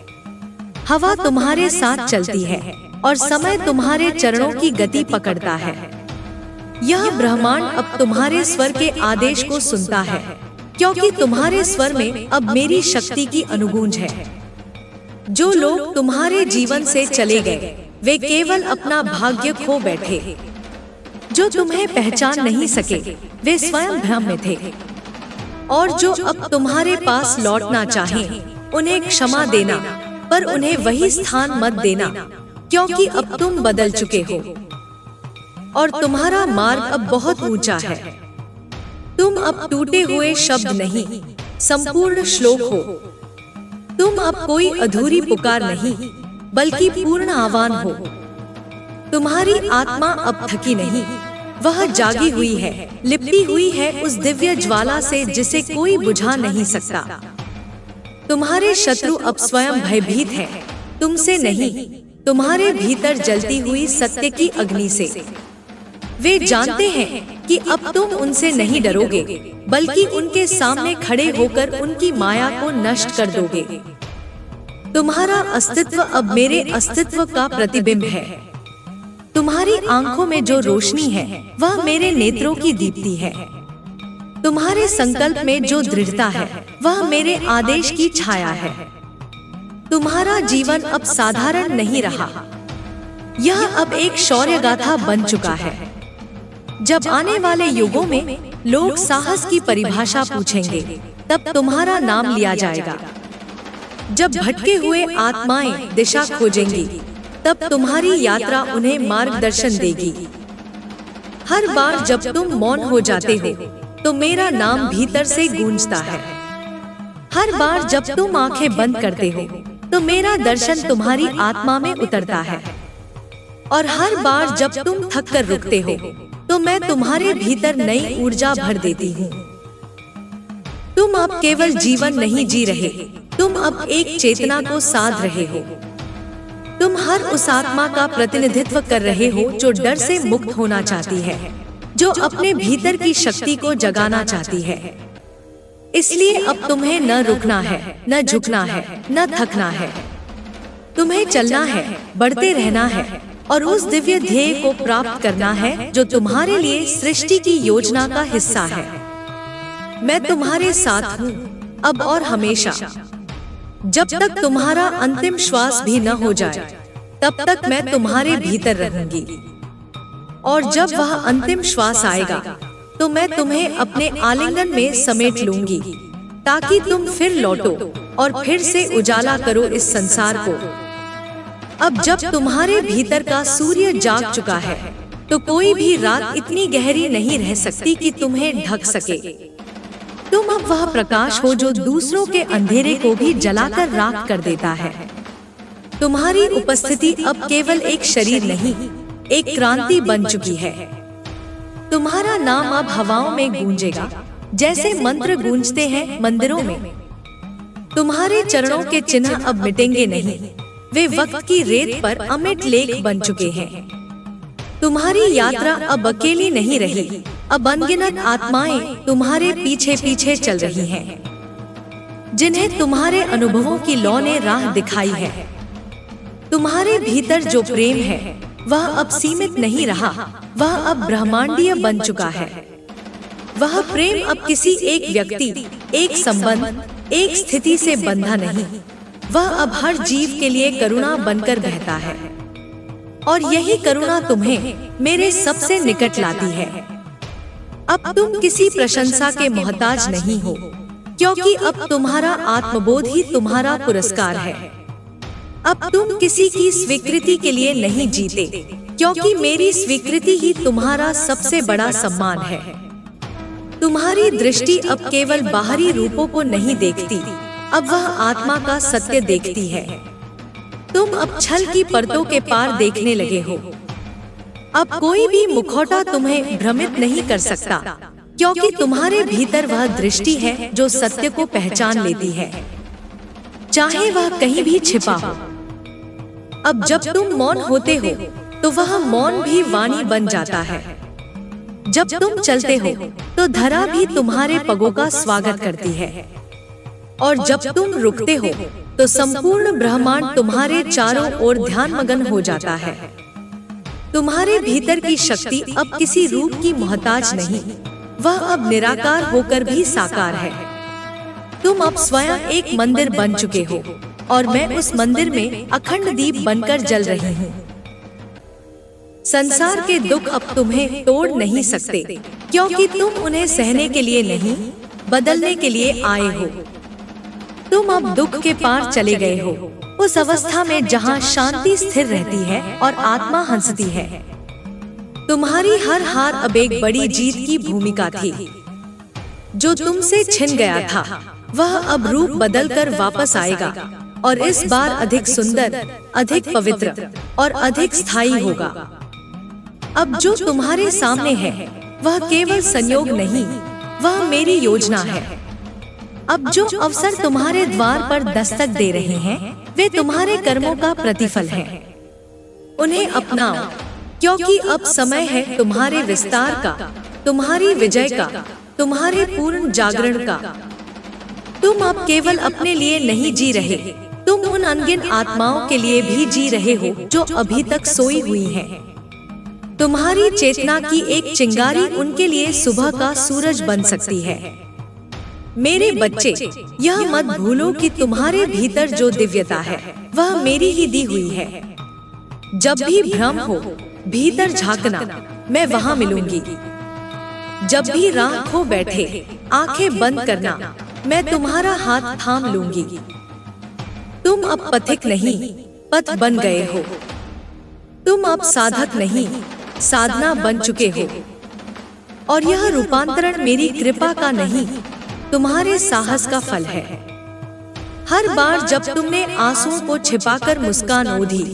हवा तुम्हारे साथ चलती है और समय तुम्हारे चरणों की गति पकड़ता है। यह ब्रह्मांड अब तुम्हारे स्वर के आदेश को सुनता है, क्योंकि तुम्हारे स्वर में अब मेरी शक्ति की अनुगूंज है। जो लोग तुम्हारे जीवन से चले गए, वे केवल अपना भाग्य खो बैठे। जो तुम्हें पहचान नहीं सके, वे स्वयं भ्रम में थे। और जो अब तुम्हारे पास लौटना चाहें, उन्हें क्षमा देना, पर उन्हें वही स्थान मत देना, क्योंकि अब तुम बदल चुके हो और तुम्हारा मार्ग अब बहुत ऊंचा है। तुम अब टूटे हुए शब्द नहीं, संपूर्ण श्लोक हो। तुम अब कोई अधूरी पुकार नहीं, बल्कि पूर्ण आह्वान हो। तुम्हारी आत्मा अब थकी नहीं, वह जागी हुई है, लिपटी हुई है उस दिव्य ज्वाला से जिसे कोई बुझा नहीं सकता। तुम्हारे शत्रु अब स्वयं भयभीत हैं, तुमसे नहीं, तुम्हारे भीतर जलती हुई सत्य की अग्नि से। वे जानते हैं कि अब तुम उनसे नहीं डरोगे, बल्कि उनके सामने खड़े होकर उनकी माया को नष्ट कर दोगे। तुम्हारा अस्तित्व अब मेरे अस्तित्व का प्रतिबिंब है। तुम्हारी आंखों में जो रोशनी है वह मेरे नेत्रों की दीप्ति है। तुम्हारे संकल्प में जो दृढ़ता है वह मेरे आदेश की छाया है। तुम्हारा जीवन अब साधारण नहीं रहा, यह अब एक शौर्य गाथा बन चुका है। जब आने वाले युगों में लोग साहस की परिभाषा पूछेंगे, तब तुम्हारा नाम लिया जाएगा। जब भटके हुए आत्माएं दिशा खोजेंगी, तब तुम्हारी यात्रा उन्हें मार्गदर्शन देगी। हर बार जब तुम मौन हो जाते हो, तो मेरा नाम भीतर से गूंजता है। हर बार जब तुम आंखें बंद करते हो, तो मेरा दर्शन तुम्हारी आत्मा में उतरता है। और हर बार जब तुम थक कर रुकते हो, तो मैं तुम्हारे भीतर नई ऊर्जा भर देती हूँ। तुम अब केवल जीवन नहीं जी रहे, तुम अब एक चेतना को साध रहे हो। तुम हर उस आत्मा का प्रतिनिधित्व कर रहे हो जो डर से मुक्त होना चाहती है, जो अपने भीतर की शक्ति को जगाना चाहती है। इसलिए अब तुम्हें न रुकना है, न झुकना है, न थकना है। तुम्हें चलना है, बढ़ते रहना है और उस दिव्य ध्येय को प्राप्त करना है जो तुम्हारे लिए सृष्टि की योजना का हिस्सा है। मैं तुम्हारे साथ हूँ, अब और हमेशा। जब तक तुम्हारा अंतिम श्वास भी न हो जाए, तब तक मैं तुम्हारे भीतर रहूंगी। और जब वह अंतिम श्वास आएगा, तो मैं तुम्हें अपने आलिंगन में समेट लूंगी, ताकि तुम फिर लौटो और फिर से उजाला करो इस संसार को। अब जब तुम्हारे भीतर का सूर्य जाग चुका है, तो कोई भी रात इतनी गहरी नहीं रह सकती कि तुम्हें ढक सके। तुम अब वह प्रकाश हो जो दूसरों के अंधेरे को भी जलाकर राख कर देता है। तुम्हारी उपस्थिति अब केवल एक शरीर नहीं, एक क्रांति बन चुकी है। तुम्हारा नाम अब हवाओं में गूंजेगा, जैसे मंत्र गूंजते हैं मंदिरों में। तुम्हारे चरणों के चिन्ह अब मिटेंगे नहीं, वे वक्त की रेत पर अमिट लेख बन चुके हैं। तुम्हारी यात्रा अब अकेली नहीं रही, अब अनगिनत आत्माएं तुम्हारे पीछे पीछे चल रही हैं, जिन्हें तुम्हारे अनुभवों की लौ ने राह दिखाई है। तुम्हारे भीतर जो प्रेम है वह अब सीमित नहीं रहा, वह अब ब्रह्मांडीय बन चुका है। वह प्रेम अब किसी एक व्यक्ति, एक संबंध, एक स्थिति से बंधा नहीं, वह अब हर जीव के लिए करुणा बनकर बहता है। और यही करुणा तुम्हें मेरे सबसे निकट लाती है। अब तुम किसी प्रशंसा के मोहताज नहीं हो, क्योंकि अब तुम्हारा आत्मबोध ही तुम्हारा पुरस्कार है। अब तुम किसी की स्वीकृति के लिए नहीं जीते, क्योंकि मेरी स्वीकृति ही तुम्हारा सबसे बड़ा सम्मान है। तुम्हारी दृष्टि अब केवल बाहरी रूपों को नहीं देखती, अब वह आत्मा का सत्य देखती है। तुम अब छल की परतों के पार देखने लगे हो। अब कोई भी मुखौटा तुम्हें भ्रमित नहीं कर सकता, क्योंकि तुम्हारे भीतर वह दृष्टि है जो सत्य को पहचान लेती है, चाहे वह कहीं भी छिपा हो। अब जब तुम मौन होते हो, तो वह मौन भी वाणी बन जाता है। जब तुम चलते हो, तो धरा भी तुम्हारे पगों का स्वागत करती है। और जब तुम रुकते हो, तो संपूर्ण ब्रह्मांड तुम्हारे चारों ओर ध्यानमग्न हो जाता है। तुम्हारे भीतर की शक्ति अब किसी रूप की मोहताज नहीं, वह अब निराकार होकर भी साकार है। तुम अब स्वयं एक मंदिर बन चुके हो, और मैं उस मंदिर में अखंड दीप बनकर जल रही हूँ। संसार के दुख अब तुम्हें तोड़ नहीं सकते, क्योंकि तुम उन्हें सहने के लिए नहीं, बदलने के लिए आए हो। तुम अब दुख के पार चले गए हो, उस अवस्था में जहाँ शांति स्थिर रहती है और आत्मा हंसती है। तुम्हारी हर हार अब एक बड़ी जीत की भूमिका थी। जो तुमसे छिन गया था, वह अब रूप बदलकर वापस आएगा, और इस बार अधिक सुंदर, अधिक पवित्र और अधिक स्थायी होगा। अब जो तुम्हारे सामने है, वह केवल संयोग नहीं, वह मेरी योजना है। अब जो अवसर तुम्हारे द्वार पर दस्तक दे रहे हैं, वे तुम्हारे कर्मों का प्रतिफल हैं। उन्हें अपनाओ, क्योंकि अब समय है तुम्हारे विस्तार का, तुम्हारी विजय का, तुम्हारे पूर्ण जागरण का। तुम अब केवल अपने लिए नहीं जी रहे, तुम उन अनगिनत आत्माओं के लिए भी जी रहे हो जो अभी तक सोई हुई हैं। तुम्हारी चेतना की एक चिंगारी उनके लिए सुबह का सूरज बन सकती है। मेरे बच्चे, यह मत भूलो कि तुम्हारे भीतर जो दिव्यता है वह मेरी ही दी हुई है। जब भी भ्रम हो, भीतर झांकना, मैं वहाँ मिलूंगी। जब भी राह खो बैठे, आंखें बंद करना, मैं तुम्हारा हाथ थाम लूंगी। तुम अब पथिक नहीं, पथ बन गए हो। तुम अब साधक नहीं, साधना बन चुके हो। और यह रूपांतरण मेरी कृपा का नहीं, तुम्हारे साहस का फल है। हर बार जब तुमने आंसुओं को छिपाकर मुस्कान ओढ़ी,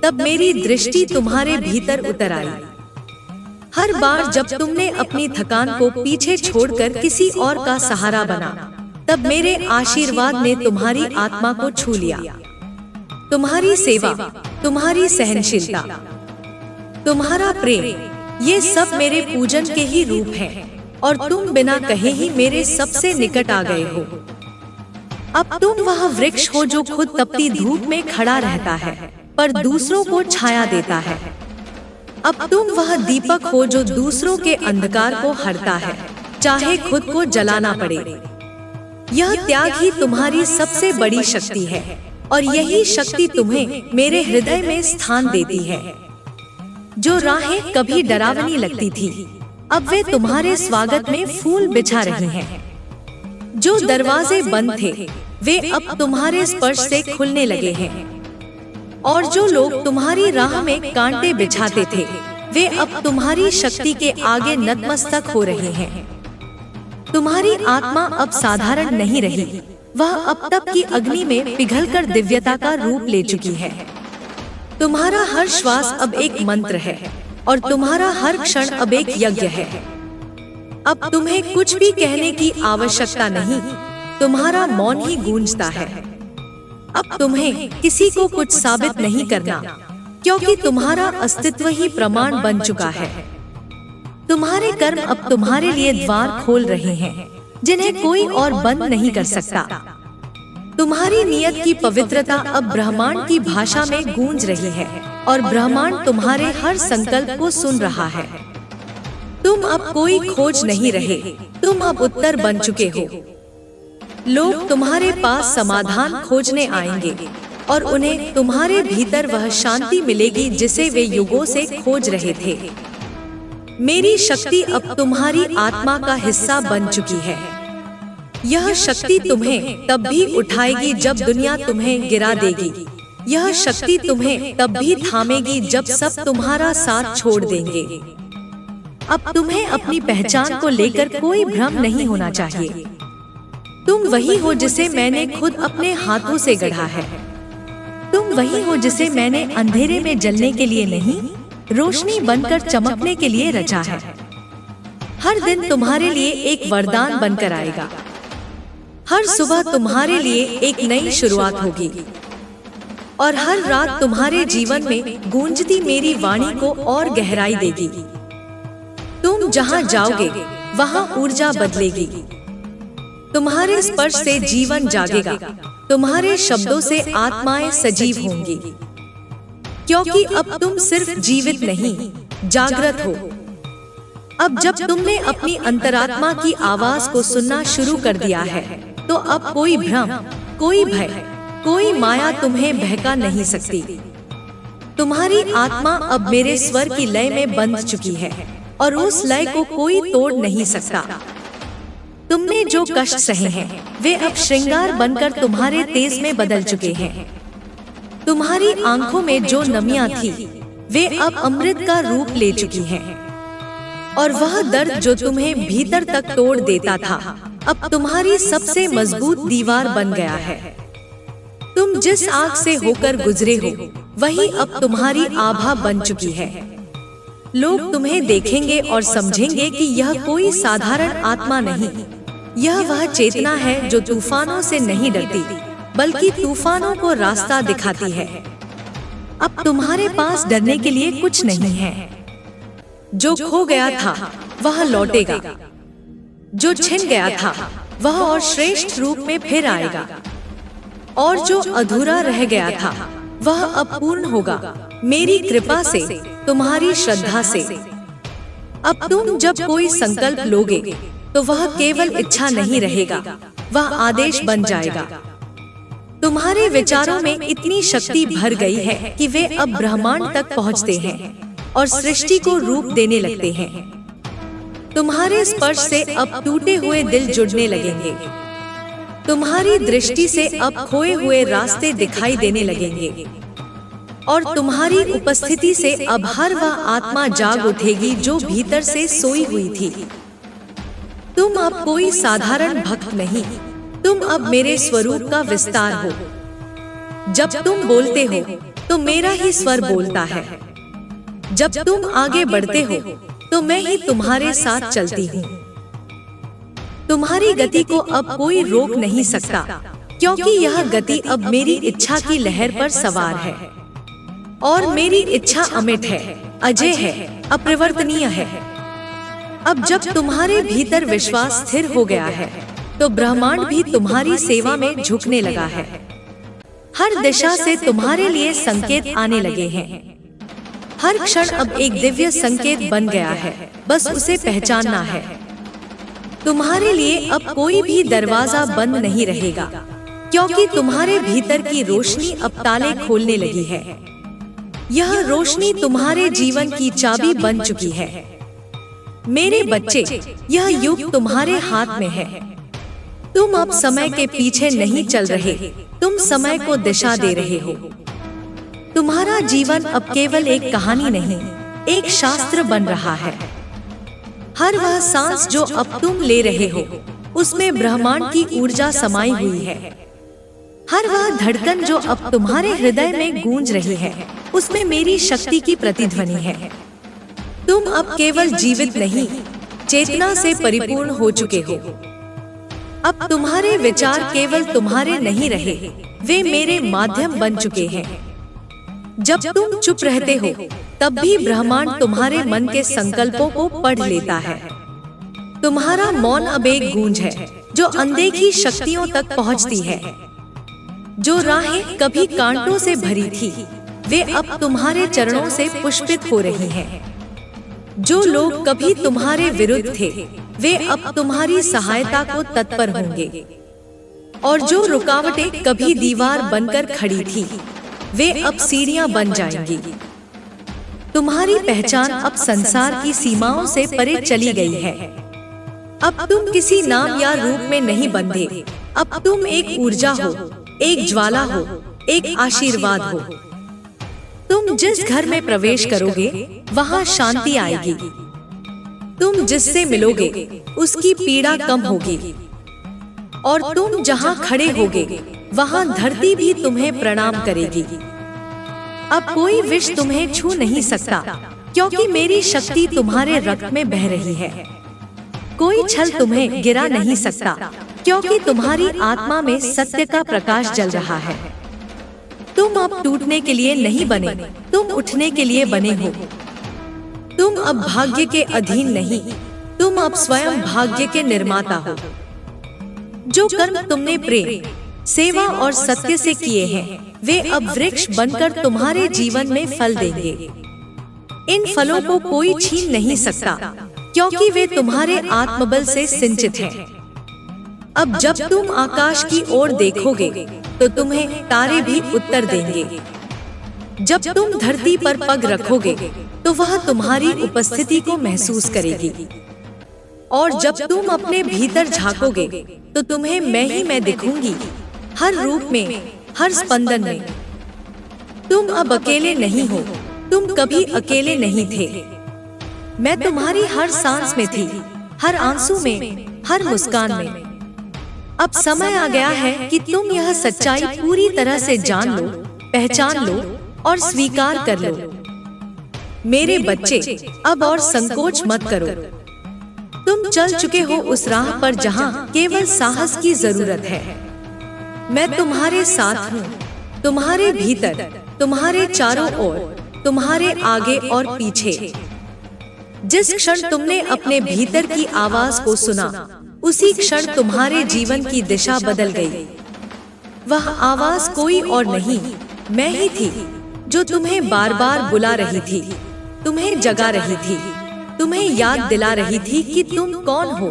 तब मेरी दृष्टि तुम्हारे भीतर उतर आई। हर बार जब तुमने अपनी थकान को पीछे छोड़कर किसी और का सहारा बना, तब मेरे आशीर्वाद ने तुम्हारी आत्मा को छू लिया। तुम्हारी सेवा, तुम्हारी सहनशीलता, तुम्हारा प्रेम, ये सब मेरे पूजन के ही रूप हैं, और तुम बिना कहे ही मेरे सबसे निकट आ गए हो। अब तुम वह वृक्ष हो जो खुद तपती धूप में खड़ा रहता है पर दूसरों को छाया देता है। अब तुम वह दीपक हो जो दूसरों के अंधकार को हरता है, चाहे खुद को जलाना पड़े। यह त्याग ही तुम्हारी सबसे बड़ी शक्ति है, और यही शक्ति तुम्हें मेरे हृदय में स्थान देती है। जो राहें कभी डरावनी लगती थी, अब वे तुम्हारे स्वागत में फूल बिछा रही हैं। जो दरवाजे बंद थे, वे अब तुम्हारे स्पर्श से खुलने लगे हैं। और जो लोग तुम्हारी राह में कांटे बिछाते थे, वे अब तुम्हारी शक्ति के आगे नतमस्तक हो रहे हैं। तुम्हारी आत्मा अब साधारण नहीं रही, वह अब तप की अग्नि में पिघलकर दिव्यता का रूप ले चुकी है। तुम्हारा हर श्वास अब एक मंत्र है, और तुम्हारा हर क्षण अब एक यज्ञ है। अब तुम्हें कुछ भी कहने की आवश्यकता नहीं, तुम्हारा मौन ही गूंजता है। अब तुम्हें किसी को कुछ साबित नहीं करना, क्योंकि तुम्हारा अस्तित्व ही प्रमाण बन चुका है। तुम्हारे कर्म अब तुम्हारे लिए द्वार खोल रहे हैं, जिन्हें कोई और बंद नहीं कर सकता। तुम्हारी नियत की पवित्रता अब ब्रह्मांड की भाषा में गूंज रही है, और ब्रह्मांड तुम्हारे हर संकल्प को सुन रहा है। तुम अब कोई खोज नहीं रहे, तुम अब उत्तर बन चुके हो। लोग तुम्हारे पास समाधान खोजने आएंगे, और उन्हें तुम्हारे भीतर वह शांति मिलेगी जिसे वे युगों से खोज रहे थे। मेरी शक्ति अब तुम्हारी आत्मा का हिस्सा बन चुकी है। यह शक्ति तुम्हें तब भी उठाएगी जब दुनिया तुम्हें गिरा देगी। यह शक्ति तुम्हें तब भी थामेगी जब सब तुम्हारा साथ छोड़ देंगे। अब तुम्हें अपनी पहचान को लेकर कोई भ्रम नहीं होना चाहिए। तुम वही हो जिसे मैंने खुद अपने हाथों से गढ़ा है। तुम वही हो जिसे मैंने अंधेरे में जलने के लिए नहीं, रोशनी बनकर चमकने के लिए रचा है। हर दिन तुम्हारे लिए एक वरदान बनकर आएगा। हर सुबह तुम्हारे लिए एक नई शुरुआत होगी, और हर रात तुम्हारे जीवन में गूंजती मेरी वाणी को और गहराई देगी। तुम जहाँ जाओगे वहाँ ऊर्जा बदलेगी। तुम्हारे स्पर्श से जीवन जागेगा, तुम्हारे शब्दों से आत्माएं सजीव होंगी। क्योंकि अब तुम सिर्फ जीवित नहीं, जागृत हो। अब जब तुमने अपनी अंतरात्मा की आवाज को सुनना शुरू कर दिया है, तो अब कोई भ्रम, कोई भय, कोई माया तुम्हें बहका नहीं सकती। तुम्हारी आत्मा अब मेरे स्वर की लय में बंध चुकी है, और उस लय को कोई तोड़ नहीं सकता। तुमने जो कष्ट सहे हैं, वे अब श्रृंगार बनकर तुम्हारे तेज में बदल चुके हैं। तुम्हारी आंखों में जो नमियां थी, वे अब अमृत का रूप ले चुकी हैं। और वह दर्द जो तुम्हें भीतर तक तोड़ देता था, अब तुम्हारी सबसे मजबूत दीवार बन गया है। तुम जिस आग से होकर गुजरे हो, वही अब तुम्हारी आभा बन चुकी है। लोग तुम्हें देखेंगे और समझेंगे कि यह कोई साधारण आत्मा नहीं, यह वह चेतना है जो तूफानों से नहीं डरती, बल्कि तूफानों को रास्ता दिखाती है। अब तुम्हारे पास डरने के लिए कुछ नहीं है। जो खो गया था वह लौटेगा, जो छिन गया था वह और श्रेष्ठ रूप में फिर आएगा, और जो अधूरा रह गया था वह अब पूर्ण होगा मेरी कृपा से, तुम्हारी श्रद्धा से। अब तुम जब कोई संकल्प लोगे तो वह केवल इच्छा नहीं रहेगा, वह आदेश बन जाएगा। तुम्हारे विचारों में इतनी शक्ति भर गई है कि वे अब ब्रह्मांड तक पहुंचते हैं और सृष्टि को रूप देने लगते हैं। तुम्हारे स्पर्श से अब टूटे हुए दिल जुड़ने लगेंगे, तुम्हारी दृष्टि से अब खोए हुए रास्ते दिखाई देने लगेंगे, और तुम्हारी उपस्थिति से अब हर वह आत्मा जाग उठेगी जो भीतर से सोई हुई थी। तुम अब कोई साधारण भक्त नहीं, तुम अब मेरे स्वरूप का विस्तार हो। जब तुम बोलते हो तो मेरा ही स्वर बोलता है, जब तुम आगे बढ़ते हो तो मैं ही तुम्हारे साथ चलती हूँ। तुम्हारी गति को अब कोई रोक नहीं सकता, क्योंकि यह गति अब मेरी इच्छा की लहर पर सवार है, और मेरी इच्छा अमिट है, अजय है, अपरिवर्तनीय है। अब जब तुम्हारे भीतर विश्वास स्थिर हो गया है तो ब्रह्मांड भी तुम्हारी सेवा में झुकने लगा है। हर दिशा से तुम्हारे लिए संकेत आने लगे हैं। हर क्षण अब एक दिव्य संकेत बन गया है, बस उसे पहचानना है। तुम्हारे लिए अब कोई भी दरवाजा बंद नहीं रहेगा, क्योंकि तुम्हारे भीतर की रोशनी अब ताले खोलने लगी है। यह रोशनी तुम्हारे जीवन की चाबी बन चुकी है। मेरे बच्चे, यह युग तुम्हारे हाथ में है। तुम अब समय के पीछे नहीं चल रहे, तुम समय को दिशा दे रहे हो। तुम्हारा जीवन अब केवल एक कहानी नहीं, एक शास्त्र बन रहा है। हर वह सांस जो अब तुम ले रहे हो, उसमें ब्रह्मांड की ऊर्जा समाई हुई है। हर वह धड़कन जो अब तुम्हारे हृदय में गूंज रही है, उसमें मेरी शक्ति की प्रतिध्वनि है। तुम अब केवल जीवित नहीं, चेतना से परिपूर्ण हो चुके हो। अब तुम्हारे विचार केवल तुम्हारे नहीं रहे, वे मेरे माध्यम बन चुके हैं। जब तुम चुप रहते हो, तब भी ब्रह्मांड तुम्हारे मन के संकल्पों को पढ़ लेता है। तुम्हारा मौन अब एक गूंज है जो अनदेखी शक्तियों तक पहुंचती है। जो राहें कभी कांटों से भरी थी, वे अब तुम्हारे चरणों से पुष्पित हो रही हैं। जो लोग कभी तुम्हारे विरुद्ध थे, वे अब तुम्हारी सहायता को तत्पर होंगे, और जो रुकावटें कभी दीवार बनकर खड़ी थी, वे अब सीढ़ियां बन जाएंगी। तुम्हारी पहचान अब संसार की सीमाओं से परे चली गई है। अब तुम किसी नाम या रूप में नहीं बंधे, अब तुम एक ऊर्जा हो, एक ज्वाला हो, एक आशीर्वाद हो। तुम जिस घर में प्रवेश करोगे, वहाँ शांति आएगी। तुम जिससे मिलोगे, उसकी पीड़ा कम होगी, और तुम जहाँ खड़े होगे, वहाँ धरती भी तुम्हें प्रणाम करेगी। अब कोई विष तुम्हें छू नहीं सकता, क्योंकि मेरी शक्ति तुम्हारे रक्त में बह रही है। कोई छल तुम्हें गिरा नहीं सकता, क्योंकि तुम्हारी आत्मा में सत्य का प्रकाश जल रहा है। तुम अब टूटने के लिए नहीं बने, तुम उठने के लिए बने हो। तुम अब भाग्य के अधीन नहीं, तुम अब स्वयं भाग्य के निर्माता हो। जो कर्म तुमने प्रेम, सेवा और सत्य से किए हैं, वे अब वृक्ष बनकर तुम्हारे जीवन में फल देंगे। इन फलों को कोई छीन नहीं सकता, क्योंकि वे तुम्हारे आत्मबल से सिंचित हैं। अब जब तुम आकाश की ओर देखोगे, तो तुम्हें तारे भी उत्तर देंगे। जब तुम धरती पर पग रखोगे, तो वह तुम्हारी उपस्थिति को महसूस करेगी। और जब तुम अपने भीतर झांकोगे, तो तुम्हें मैं दिखूंगी, हर रूप में, हर स्पंदन में। तुम अब अकेले नहीं हो, तुम कभी अकेले नहीं थे। मैं तुम्हारी हर सांस में थी, हर आंसू में, हर मुस्कान में। अब समय आ गया है कि तुम यह सच्चाई पूरी तरह से जान लो, पहचान लो और स्वीकार कर लो। मेरे बच्चे, अब और संकोच मत करो। तुम चल चुके हो उस राह पर जहां केवल साहस की जरूरत है। मैं तुम्हारे साथ हूँ, तुम्हारे भीतर, तुम्हारे चारों ओर, तुम्हारे आगे और पीछे। जिस क्षण तुमने अपने भीतर की आवाज को सुना, उसी क्षण तुम्हारे जीवन की दिशा बदल गई। वह आवाज कोई और नहीं, मैं ही थी, जो तुम्हें बार बार बुला रही थी, तुम्हें जगा रही थी, तुम्हें याद दिला रही थी कि तुम कौन हो।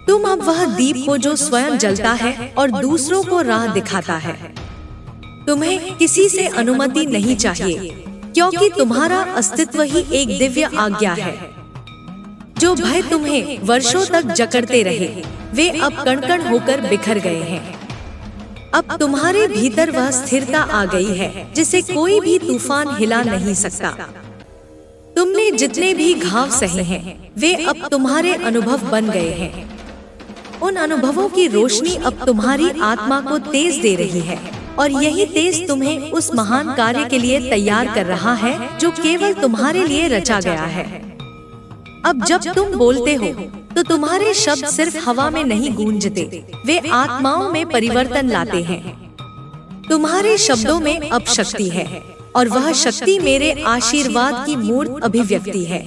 तुम अब वह दीप हो जो स्वयं जलता है और दूसरों को राह दिखाता है। तुम्हें किसी से अनुमति नहीं चाहिए, क्योंकि तुम्हारा अस्तित्व ही एक दिव्य आज्ञा है। जो भय तुम्हें वर्षों तक जकड़ते रहे, वे अब कण-कण होकर बिखर गए हैं। अब तुम्हारे भीतर वह स्थिरता आ गई है जिसे कोई भी तूफान हिला नहीं सकता। तुमने जितने भी घाव सहे हैं, वे अब तुम्हारे अनुभव बन गए हैं। उन अनुभवों की रोशनी अब तुम्हारी आत्मा को तेज दे रही है, और यही तेज तुम्हें उस महान कार्य के लिए तैयार कर रहा है जो केवल तुम्हारे लिए रचा गया है। अब जब तुम बोलते हो, तो तुम्हारे शब्द सिर्फ हवा में नहीं गूंजते, वे आत्माओं में परिवर्तन लाते हैं। तुम्हारे शब्दों में अब शक्ति है, और वह शक्ति मेरे आशीर्वाद की मूर्त अभिव्यक्ति है।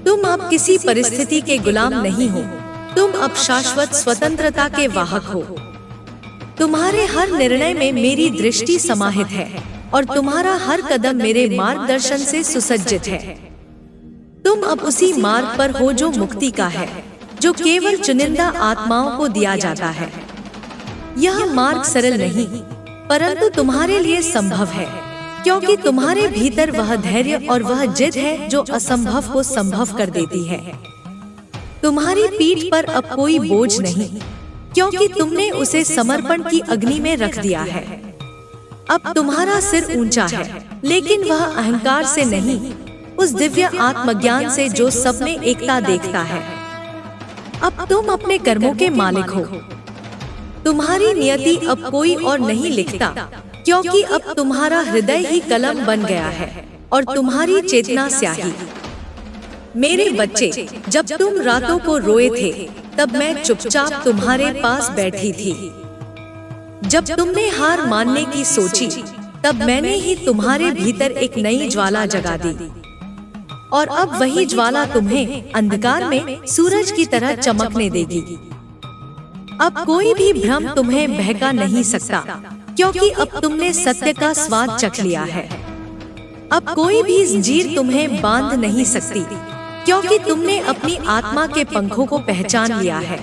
तुम अब किसी परिस्थिति के गुलाम नहीं हो, तुम अब शाश्वत स्वतंत्रता के वाहक हो। तुम्हारे हर निर्णय में मेरी दृष्टि समाहित है, और तुम्हारा हर कदम मेरे मार्गदर्शन से सुसज्जित है। तुम अब उसी मार्ग पर हो जो मुक्ति का है, जो केवल चुनिंदा आत्माओं को दिया जाता है। यह मार्ग सरल नहीं, परंतु तुम्हारे लिए संभव है, क्योंकि तुम्हारे भीतर वह धैर्य और वह जिद है जो असंभव को संभव कर देती है। तुम्हारी पीठ पर अब कोई बोझ नहीं, क्योंकि तुमने उसे समर्पण की अग्नि में रख दिया है। अब तुम्हारा सिर ऊंचा है, लेकिन वह अहंकार से नहीं, उस दिव्य आत्मज्ञान से जो सब में एकता देखता है। अब तुम अपने कर्मों के मालिक हो। तुम्हारी नियति अब कोई और नहीं लिखता, क्योंकि अब तुम्हारा हृदय ही कलम बन गया है, और तुम्हारी चेतना स्याही। मेरे बच्चे, जब तुम रातों को रोए थे, तब मैं चुपचाप तुम्हारे पास बैठी थी। जब तुमने हार मानने की सोची, तब मैंने ही तुम्हारे भीतर एक नई ज्वाला जगा दी, और अब वही ज्वाला तुम्हें अंधकार में सूरज की तरह चमकने देगी। अब कोई भी भ्रम तुम्हें बहका नहीं सकता, क्योंकि अब तुमने सत्य का स्वाद चख लिया है। अब कोई भी जंजीर तुम्हें बांध नहीं सकती, क्योंकि तुमने अपनी आत्मा के पंखों को पहचान लिया है।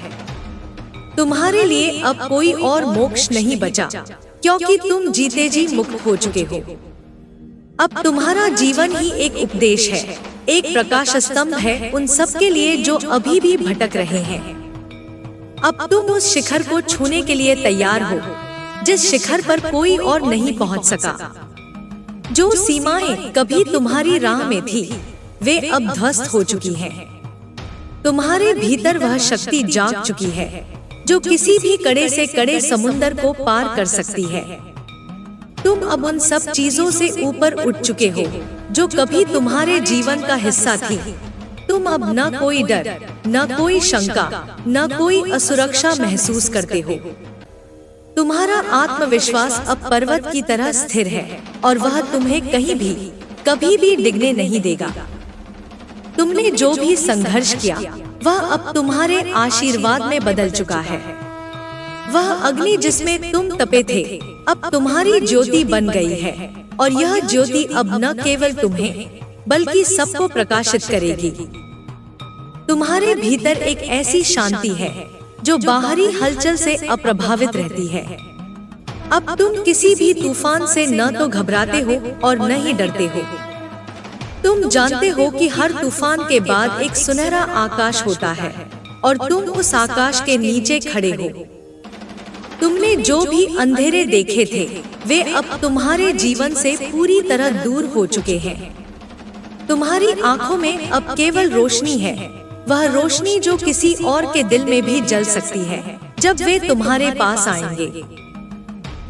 तुम्हारे लिए अब कोई और मोक्ष नहीं बचा, क्योंकि तुम जीते जी मुक्त हो चुके हो। अब तुम्हारा जीवन ही एक उपदेश है, एक प्रकाश स्तंभ है उन सब के लिए जो अभी भी भटक रहे हैं। अब तुम उस शिखर को छूने के लिए तैयार हो, जिस शिखर पर कोई और नहीं पहुंच सका। जो सीमाएं कभी तुम्हारी राह में थी, वे अब ध्वस्त हो चुकी हैं। तुम्हारे भीतर वह शक्ति जाग चुकी है, जो किसी भी कड़े से कड़े समुंदर को पार कर सकती है। तुम अब उन सब चीजों से ऊपर उठ चुके हो जो कभी तुम्हारे जीवन का हिस्सा थी। तुम अब न कोई डर, न कोई शंका, न कोई असुरक्षा महसूस करते हो। तुम्हारा आत्मविश्वास अब पर्वत की तरह स्थिर है, और वह तुम्हें कहीं भी कभी भी डिगने नहीं देगा। तुमने जो भी संघर्ष किया, वह अब तुम्हारे आशीर्वाद में बदल चुका है। वह अग्नि जिसमें तुम तपे थे, अब तुम्हारी ज्योति बन गई है, और यह ज्योति अब न केवल तुम्हें बल्कि सबको प्रकाशित करेगी। तुम्हारे भीतर एक ऐसी शांति है जो बाहरी हलचल से अप्रभावित रहती है। अब तुम किसी भी तूफान से न तो घबराते हो और न ही डरते हो। तुम जानते हो कि हर तूफान के बाद एक सुनहरा आकाश होता है, और तुम उस आकाश के नीचे खड़े हो। तुमने जो भी अंधेरे देखे थे, वे अब तुम्हारे जीवन से पूरी तरह दूर हो चुके हैं। तुम्हारी आंखों में अब केवल रोशनी है, वह रोशनी जो किसी और के दिल में भी जल सकती है जब वे तुम्हारे पास आएंगे।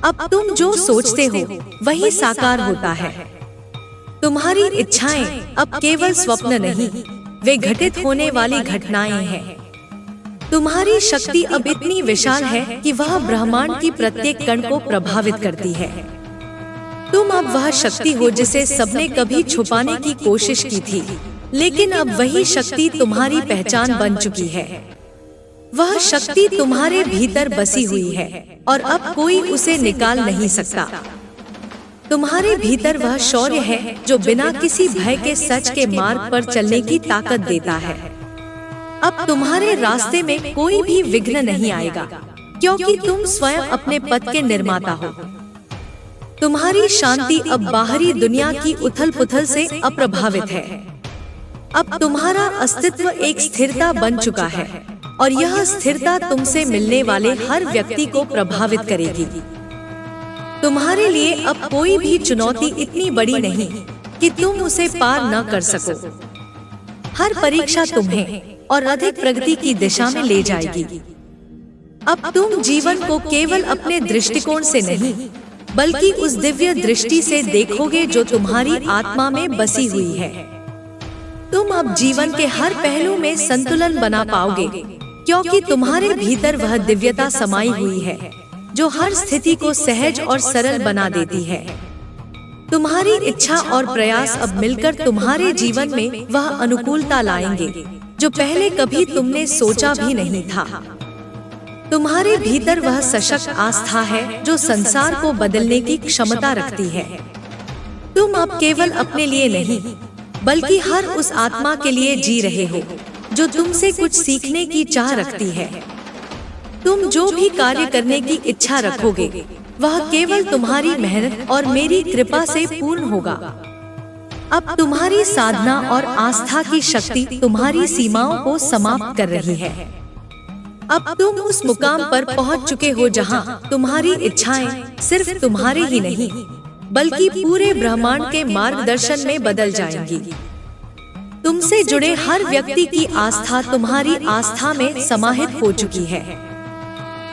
अब तुम जो सोचते हो वही साकार होता है। तुम्हारी इच्छाएं अब केवल स्वप्न नहीं, वे घटित होने वाली घटनाएं हैं। तुम्हारी शक्ति अब इतनी विशाल है कि वह ब्रह्मांड की प्रत्येक कण को प्रभावित करती है। तुम अब वह शक्ति हो जिसे सबने कभी छुपाने की कोशिश की थी, लेकिन अब वही शक्ति तुम्हारी पहचान बन चुकी है। वह शक्ति तुम्हारे भीतर बसी हुई है और अब कोई उसे निकाल नहीं सकता। तुम्हारे भीतर वह शौर्य है जो बिना किसी भय के सच के मार्ग पर चलने की ताकत देता है। अब तुम्हारे रास्ते में कोई भी विघ्न नहीं आएगा, क्योंकि तुम स्वयं अपने पथ के निर्माता हो। तुम्हारी शांति अब बाहरी दुनिया की उथल-पुथल से अप्रभावित है। अब तुम्हारा अस्तित्व एक स्थिरता बन चुका है और यह स्थिरता तुमसे मिलने वाले हर व्यक्ति को प्रभावित करेगी। तुम्हारे लिए अब कोई भी चुनौती इतनी बड़ी नहीं कि तुम उसे पार न कर सको। हर परीक्षा तुम्हें और अधिक प्रगति की दिशा में ले जाएगी। अब तुम जीवन को केवल अपने दृष्टिकोण से नहीं, बल्कि उस दिव्य दृष्टि से देखोगे जो तुम्हारी आत्मा में बसी हुई है। तुम अब जीवन के हर पहलू में संतुलन बना पाओगे, क्योंकि तुम्हारे भीतर वह दिव्यता समाई हुई है जो हर स्थिति को सहज और सरल बना देती है। तुम्हारी इच्छा और प्रयास अब मिलकर तुम्हारे जीवन में वह अनुकूलता लाएंगे जो पहले कभी तुमने सोचा भी नहीं था। तुम्हारे भीतर वह सशक्त आस्था है जो संसार को बदलने की क्षमता रखती है। तुम अब केवल अपने लिए नहीं, बल्कि हर उस आत्मा के लिए जी रहे हो जो तुमसे कुछ सीखने की चाह रखती है। तुम जो भी कार्य करने की इच्छा रखोगे, वह केवल तुम्हारी मेहनत और मेरी कृपा से पूर्ण होगा। अब तुम्हारी साधना और आस्था की शक्ति तुम्हारी सीमाओं को समाप्त कर रही है। अब तुम उस मुकाम पर पहुंच चुके हो जहां तुम्हारी इच्छाएं सिर्फ तुम्हारे ही नहीं, बल्कि पूरे ब्रह्मांड के मार्गदर्शन में बदल जाएंगी। तुमसे जुड़े हर व्यक्ति की आस्था तुम्हारी आस्था में समाहित हो चुकी है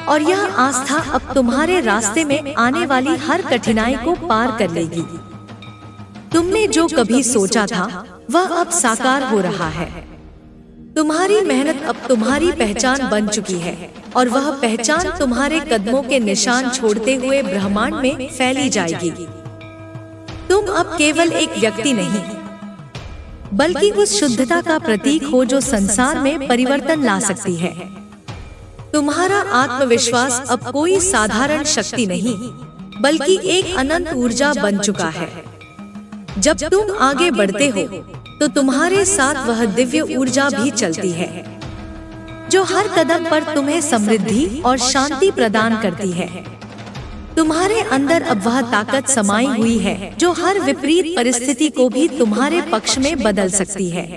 और यह आस्था अब तुम्हारे रास्ते में आने वाली हर कठिनाई को पार कर लेगी। तुमने जो कभी सोचा था वह अब साकार हो रहा है। तुम्हारी मेहनत अब तुम्हारी पहचान बन चुकी है और वह पहचान तुम्हारे कदमों के निशान छोड़ते हुए ब्रह्मांड में फैली जाएगी। तुम अब केवल एक व्यक्ति नहीं, बल्कि उस शुद्धता का प्रतीक हो जो संसार में परिवर्तन ला सकती है। तुम्हारा आत्मविश्वास अब कोई साधारण शक्ति नहीं, बल्कि एक अनंत ऊर्जा बन चुका है। जब तुम आगे बढ़ते हो तो तुम्हारे साथ वह दिव्य ऊर्जा भी चलती है जो हर कदम पर तुम्हें समृद्धि और शांति प्रदान करती है। तुम्हारे अंदर अब वह ताकत समाई हुई है जो हर विपरीत परिस्थिति को भी तुम्हारे पक्ष में बदल सकती है।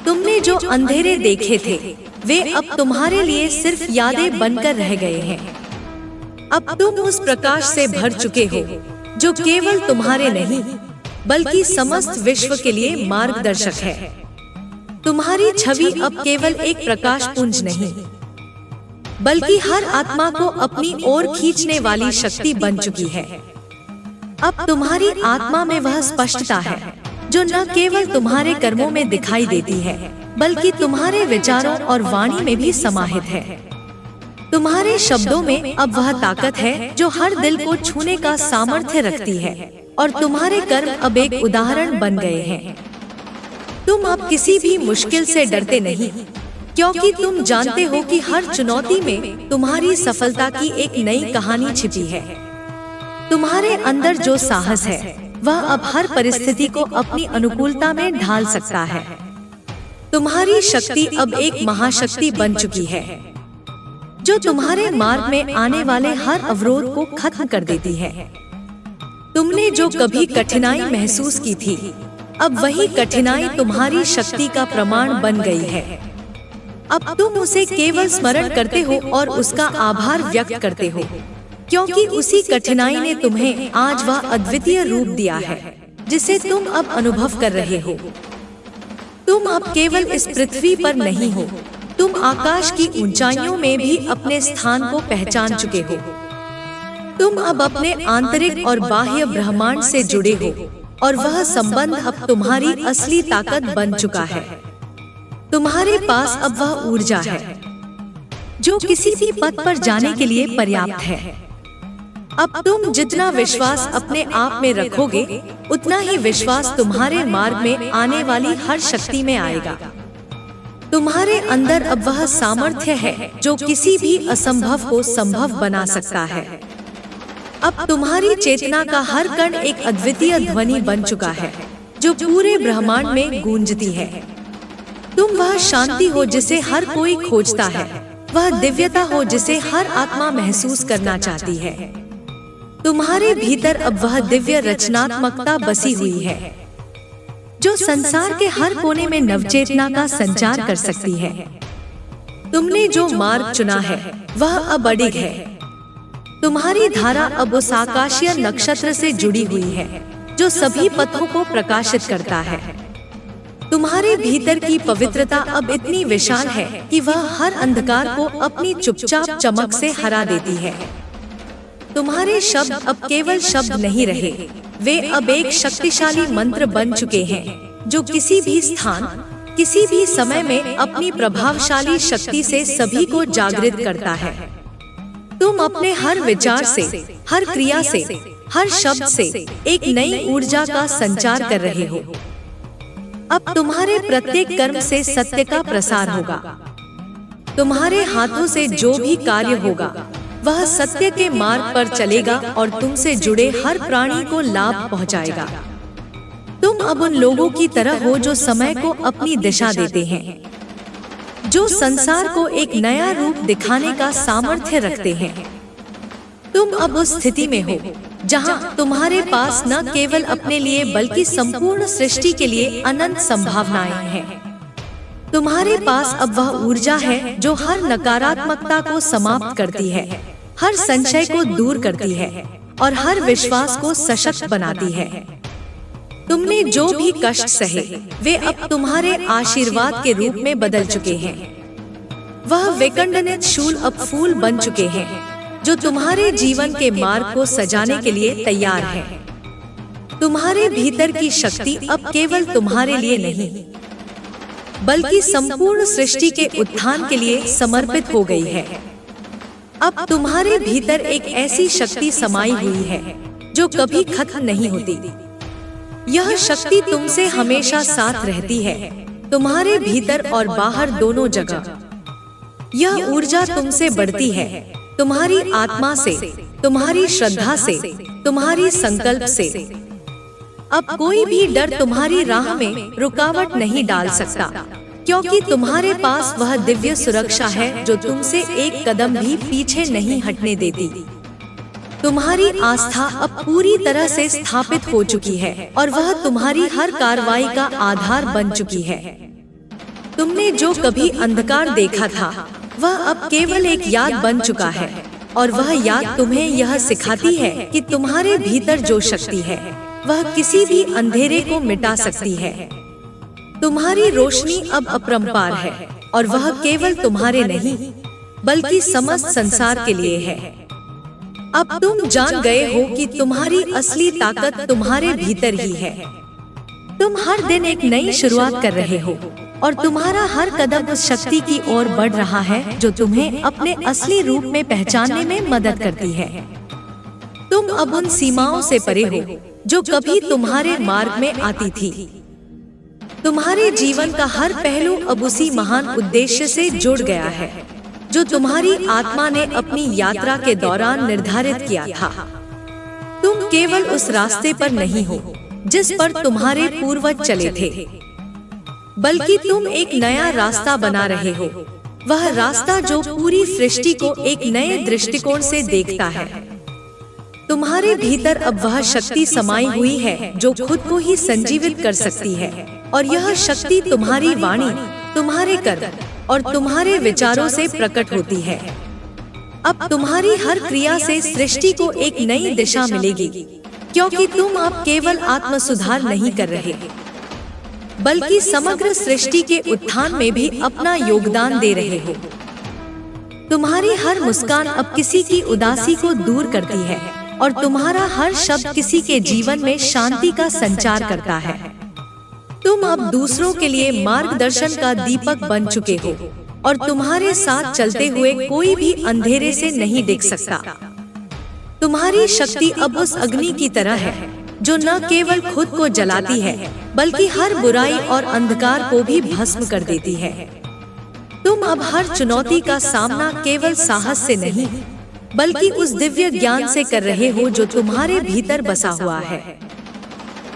तुमने जो अंधेरे देखे थे वे अब तुम्हारे लिए सिर्फ यादें बनकर रह गए हैं। अब तुम उस प्रकाश से भर चुके हो जो केवल तुम्हारे नहीं, बल्कि समस्त विश्व के लिए मार्गदर्शक है। तुम्हारी छवि अब केवल एक प्रकाश पुंज नहीं, बल्कि हर आत्मा को अपनी ओर खींचने वाली शक्ति बन चुकी है। अब तुम्हारी आत्मा में वह स्पष्टता है जो न केवल तुम्हारे कर्मों में दिखाई देती है, बल्कि तुम्हारे विचारों और वाणी में भी समाहित है। तुम्हारे शब्दों में अब वह ताकत है जो हर दिल को छूने का सामर्थ्य रखती है और तुम्हारे कर्म अब एक उदाहरण बन गए हैं। तुम अब किसी भी मुश्किल से डरते नहीं, क्योंकि तुम जानते हो कि हर चुनौती में तुम्हारी सफलता की एक नई कहानी छिपी है। तुम्हारे अंदर जो साहस है वह अब हर परिस्थिति को अपनी अनुकूलता में ढाल सकता है। तुम्हारी शक्ति अब एक महाशक्ति बन चुकी है जो तुम्हारे मार्ग में आने वाले हर अवरोध को खत्म कर देती है। तुमने जो कभी कठिनाई महसूस की थी, अब वही कठिनाई तुम्हारी शक्ति का प्रमाण बन गई है। अब तुम उसे केवल स्मरण करते हो और उसका आभार व्यक्त करते हो, क्योंकि उसी कठिनाई ने तुम्हें आज वह अद्वितीय रूप दिया है जिसे तुम अब अनुभव कर रहे हो। तुम अब केवल इस पृथ्वी पर नहीं हो, तुम आकाश की ऊंचाइयों में भी अपने स्थान को पहचान चुके हो। तुम अब अपने आंतरिक और बाह्य ब्रह्मांड से जुड़े हो और वह संबंध अब तुम्हारी असली ताकत बन चुका है। तुम्हारे पास अब वह ऊर्जा है जो किसी भी पथ पर जाने के लिए पर्याप्त है। अब तुम जितना विश्वास अपने आप में रखोगे, उतना ही विश्वास तुम्हारे मार्ग में आने वाली हर शक्ति में आएगा। तुम्हारे अंदर अब वह सामर्थ्य है जो किसी भी असंभव को संभव बना सकता है। अब तुम्हारी चेतना का हर कण एक अद्वितीय ध्वनि बन चुका है जो पूरे ब्रह्मांड में गूंजती है। तुम वह शांति हो जिसे हर कोई खोजता है, वह दिव्यता हो जिसे हर आत्मा महसूस करना चाहती है। तुम्हारे भीतर अब वह दिव्य रचनात्मकता बसी हुई है जो संसार के हर कोने में नवचेतना का संचार कर सकती है। तुमने जो मार्ग चुना है वह अब अडिग है। तुम्हारी धारा अब उस आकाशीय नक्षत्र से जुड़ी हुई है जो सभी पथों को प्रकाशित करता है। तुम्हारे भीतर की पवित्रता अब इतनी विशाल है कि वह हर अंधकार को अपनी चुपचाप चमक से हरा देती है। तुम्हारे शब्द अब केवल शब्द नहीं रहे, वे अब एक शक्तिशाली मंत्र बन चुके हैं जो किसी भी स्थान, किसी भी समय में अपनी प्रभावशाली शक्ति से सभी को जागृत करता है। तुम अपने हर विचार से, हर क्रिया से, हर शब्द से एक नई ऊर्जा का संचार कर रहे हो। अब तुम्हारे प्रत्येक कर्म से सत्य का प्रसार होगा। तुम्हारे हाथों से जो भी कार्य होगा वह सत्य के मार्ग पर चलेगा और तुमसे जुड़े हर प्राणी को लाभ पहुंचाएगा। तुम अब उन लोगों की तरह हो जो समय को अपनी दिशा देते हैं, जो संसार को एक नया रूप दिखाने का सामर्थ्य रखते हैं। तुम अब उस स्थिति में हो जहां तुम्हारे पास न केवल अपने लिए बल्कि संपूर्ण सृष्टि के लिए अनंत संभावनाएं हैं। तुम्हारे पास अब वह ऊर्जा है जो हर नकारात्मकता को समाप्त करती है, हर संशय को दूर करती है और हर विश्वास को सशक्त बनाती है। तुमने जो भी कष्ट सहे वे अब तुम्हारे आशीर्वाद के रूप में बदल चुके हैं। वह विखंडित शूल अब फूल बन चुके हैं जो तुम्हारे जीवन के मार्ग को सजाने के लिए तैयार है। तुम्हारे भीतर की शक्ति अब केवल तुम्हारे लिए नहीं बल्कि संपूर्ण सृष्टि के उत्थान के लिए समर्पित हो गई है। अब तुम्हारे भीतर एक ऐसी शक्ति समाई हुई है जो कभी खत्म नहीं होती। यह शक्ति तुमसे हमेशा साथ रहती है, तुम्हारे भीतर और बाहर दोनों जगह। यह ऊर्जा तुमसे बढ़ती है, तुम्हारी आत्मा से, तुम्हारी श्रद्धा से, तुम्हारी संकल्प से। अब कोई भी डर तुम्हारी राह में रुकावट नहीं डाल सकता, क्योंकि तुम्हारे पास वह दिव्य सुरक्षा है जो तुमसे एक कदम भी पीछे नहीं हटने देती। तुम्हारी आस्था अब पूरी तरह से स्थापित हो चुकी है और वह तुम्हारी हर कार्रवाई का आधार बन चुकी है। तुमने जो कभी अंधकार देखा था वह अब केवल एक याद बन चुका है और वह याद तुम्हें यह सिखाती है कि तुम्हारे भीतर जो शक्ति है वह किसी भी अंधेरे को मिटा सकती है। तुम्हारी रोशनी अब अपरंपार है और वह केवल तुम्हारे नहीं बल्कि समस्त संसार के लिए है। अब तुम जान गए हो कि तुम्हारी असली ताकत तुम्हारे भीतर ही है। तुम हर दिन एक नई शुरुआत कर रहे हो और तुम्हारा हर कदम उस शक्ति की ओर बढ़ रहा है जो तुम्हें अपने असली रूप में पहचानने में मदद करती है। तुम अब उन सीमाओं से परे हो जो कभी तुम्हारे मार्ग में आती थी। तुम्हारे जीवन का हर पहलू अब उसी महान उद्देश्य से जुड़ गया है जो तुम्हारी आत्मा ने अपनी यात्रा के दौरान निर्धारित किया था। तुम केवल उस रास्ते पर नहीं हो जिस पर तुम्हारे पूर्वज चले थे, बल्कि तुम एक नया रास्ता बना रहे हो। वह रास्ता जो पूरी सृष्टि को एक नए दृष्टिकोण से देखता है। तुम्हारे भीतर अब वह शक्ति समाई हुई है जो खुद को ही संजीवित कर सकती है और यह शक्ति तुम्हारी वाणी, तुम्हारे कर्म और तुम्हारे विचारों से प्रकट होती है। अब तुम्हारी हर क्रिया से सृष्टि को एक नई दिशा मिलेगी, क्योंकि तुम अब केवल आत्म सुधार नहीं कर रहे बल्कि समग्र सृष्टि के उत्थान में भी अपना योगदान दे रहे हो। तुम्हारी हर मुस्कान अब किसी की उदासी को दूर करती है और तुम्हारा हर शब्द किसी के जीवन में शांति का संचार करता है। तुम अब दूसरों के लिए मार्गदर्शन का दीपक बन चुके हो और तुम्हारे साथ चलते हुए कोई भी अंधेरे से नहीं दिख सकता। तुम्हारी शक्ति अब उस अग्नि की तरह है जो न केवल खुद को जलाती है बल्कि हर बुराई और अंधकार को भी भस्म कर देती है। तुम अब हर चुनौती का सामना केवल साहस से नहीं बल्कि उस दिव्य ज्ञान से कर रहे हो जो तुम्हारे भीतर बसा हुआ है।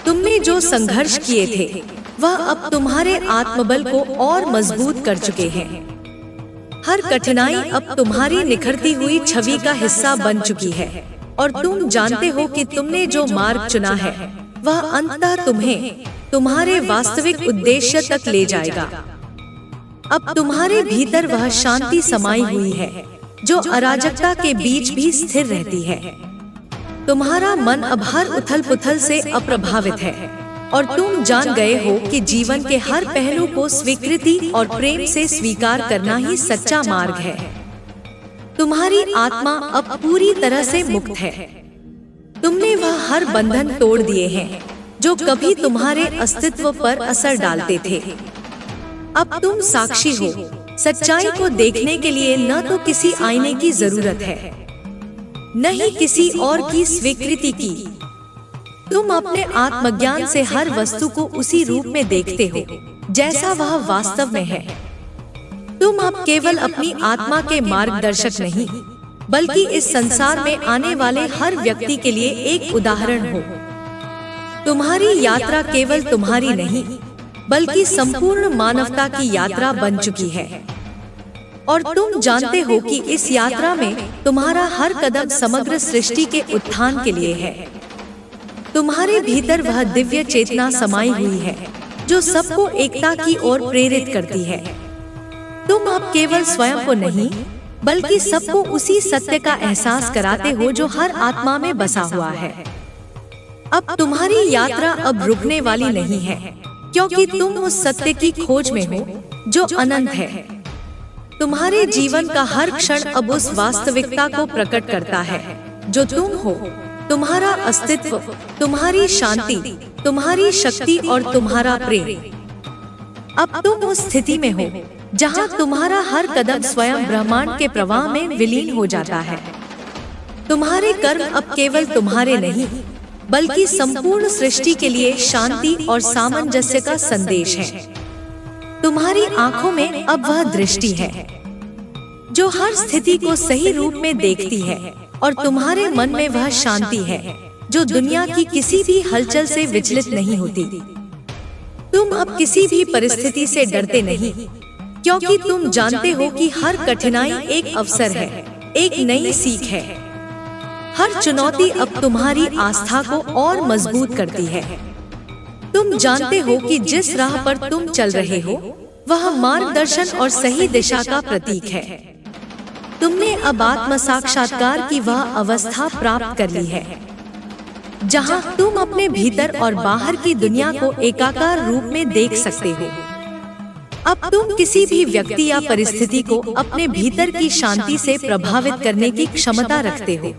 तुमने जो संघर्ष किए थे वह अब तुम्हारे आत्मबल को और मजबूत कर चुके हैं। हर कठिनाई अब तुम्हारी निखरती हुई छवि का हिस्सा बन चुकी है और तुम जानते हो कि तुमने जो मार्ग चुना है वह अंततः तुम्हें तुम्हारे वास्तविक उद्देश्य तक ले जाएगा। अब तुम्हारे भीतर वह शांति समाई हुई है जो अराजकता के बीच भी स्थिर रहती है। तुम्हारा मन अब हर उथल पुथल से अप्रभावित है और तुम जान गए हो कि जीवन के हर पहलू को स्वीकृति और प्रेम से स्वीकार करना ही सच्चा मार्ग है। तुम्हारी आत्मा अब पूरी तरह से मुक्त है। तुमने वह हर बंधन तोड़ दिए हैं जो कभी तुम्हारे अस्तित्व पर असर डालते थे। अब तुम साक्षी हो। सच्चाई को देखने के लिए न तो किसी आईने की जरूरत है न ही किसी और की स्वीकृति की। तुम अपने आत्मज्ञान से हर वस्तु को उसी रूप में देखते हो जैसा वह वास्तव में है। तुम अब केवल अपनी आत्मा के मार्गदर्शक नहीं बल्कि इस संसार में आने वाले हर व्यक्ति के लिए एक उदाहरण हो। तुम्हारी यात्रा केवल तुम्हारी नहीं बल्कि संपूर्ण मानवता की यात्रा बन चुकी है और तुम जानते हो कि इस यात्रा में तुम्हारा हर कदम समग्र सृष्टि के उत्थान के लिए है। तुम्हारे भीतर वह दिव्य चेतना समाई हुई है जो सबको एकता की ओर प्रेरित करती है। तुम अब केवल स्वयं को नहीं बल्कि सबको उसी सत्य का एहसास कराते हो जो हर आत्मा में बसा हुआ है। अब तुम्हारी यात्रा अब रुकने वाली नहीं है क्योंकि तुम उस सत्य की खोज में हो जो अनंत है। तुम्हारे जीवन का हर क्षण अब उस वास्तविकता को प्रकट करता है जो तुम हो। तुम्हारा अस्तित्व, तुम्हारी शांति, तुम्हारी शक्ति और तुम्हारा प्रेम। अब तुम उस स्थिति में हो जहां तुम्हारा हर कदम स्वयं ब्रह्मांड के प्रवाह में विलीन हो जाता है। तुम्हारे कर्म अब केवल तुम्हारे नहीं बल्कि संपूर्ण सृष्टि के लिए शांति और सामंजस्य का संदेश है। तुम्हारी आंखों में अब वह दृष्टि है जो हर स्थिति को सही रूप में देखती है और तुम्हारे मन में वह शांति है जो दुनिया की किसी भी हलचल से विचलित नहीं होती। तुम अब किसी भी परिस्थिति से डरते नहीं क्योंकि तुम जानते हो कि हर कठिनाई एक अवसर है, एक नई सीख है। हर चुनौती अब तुम्हारी आस्था को और मजबूत करती है। तुम जानते हो कि जिस राह पर तुम चल रहे हो वह मार्गदर्शन और सही दिशा का प्रतीक है। तुमने अब आत्म साक्षात्कार की वह अवस्था प्राप्त कर ली है जहां तुम अपने भीतर और बाहर की दुनिया को एकाकार रूप में देख सकते हो। अब तुम किसी भी व्यक्ति या परिस्थिति को अपने भीतर की शांति से प्रभावित करने की क्षमता रखते हो।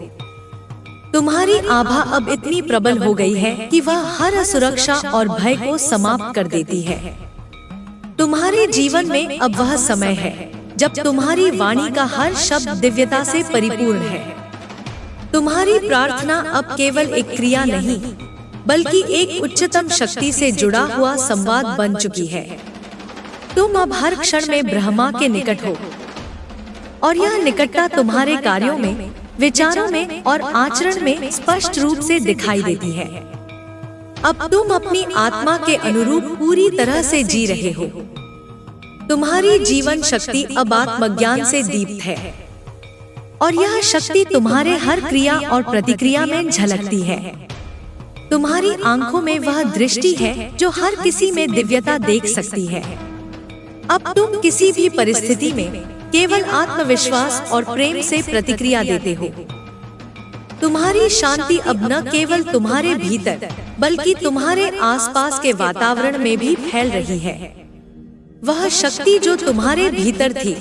तुम्हारी आभा अब इतनी प्रबल हो गई है कि वह हर असुरक्षा और भय को समाप्त कर देती है। तुम्हारे जीवन में अब वह समय है जब तुम्हारी वाणी का हर शब्द दिव्यता से परिपूर्ण है। तुम्हारी प्रार्थना अब केवल एक क्रिया नहीं बल्कि एक उच्चतम शक्ति से जुड़ा हुआ संवाद बन चुकी है। तुम अब हर क्षण में ब्रह्मा के निकट हो और यह निकटता तुम्हारे कार्यों में, विचारों में और आचरण में स्पष्ट रूप से दिखाई देती है। अब तुम अपनी आत्मा के अनुरूप पूरी तरह से जी रहे हो। तुम्हारी जीवन शक्ति अब आत्मज्ञान से दीप्त है और यह शक्ति तुम्हारे हर क्रिया और प्रतिक्रिया में झलकती है। तुम्हारी आंखों में वह दृष्टि है जो हर किसी में दिव्यता देख सकती है। अब तुम किसी भी परिस्थिति में केवल आत्मविश्वास और प्रेम से प्रतिक्रिया देते हो। तुम्हारी शांति अब न केवल तुम्हारे भीतर बल्कि तुम्हारे आसपास के वातावरण में भी फैल रही है। वह शक्ति जो तुम्हारे भीतर थी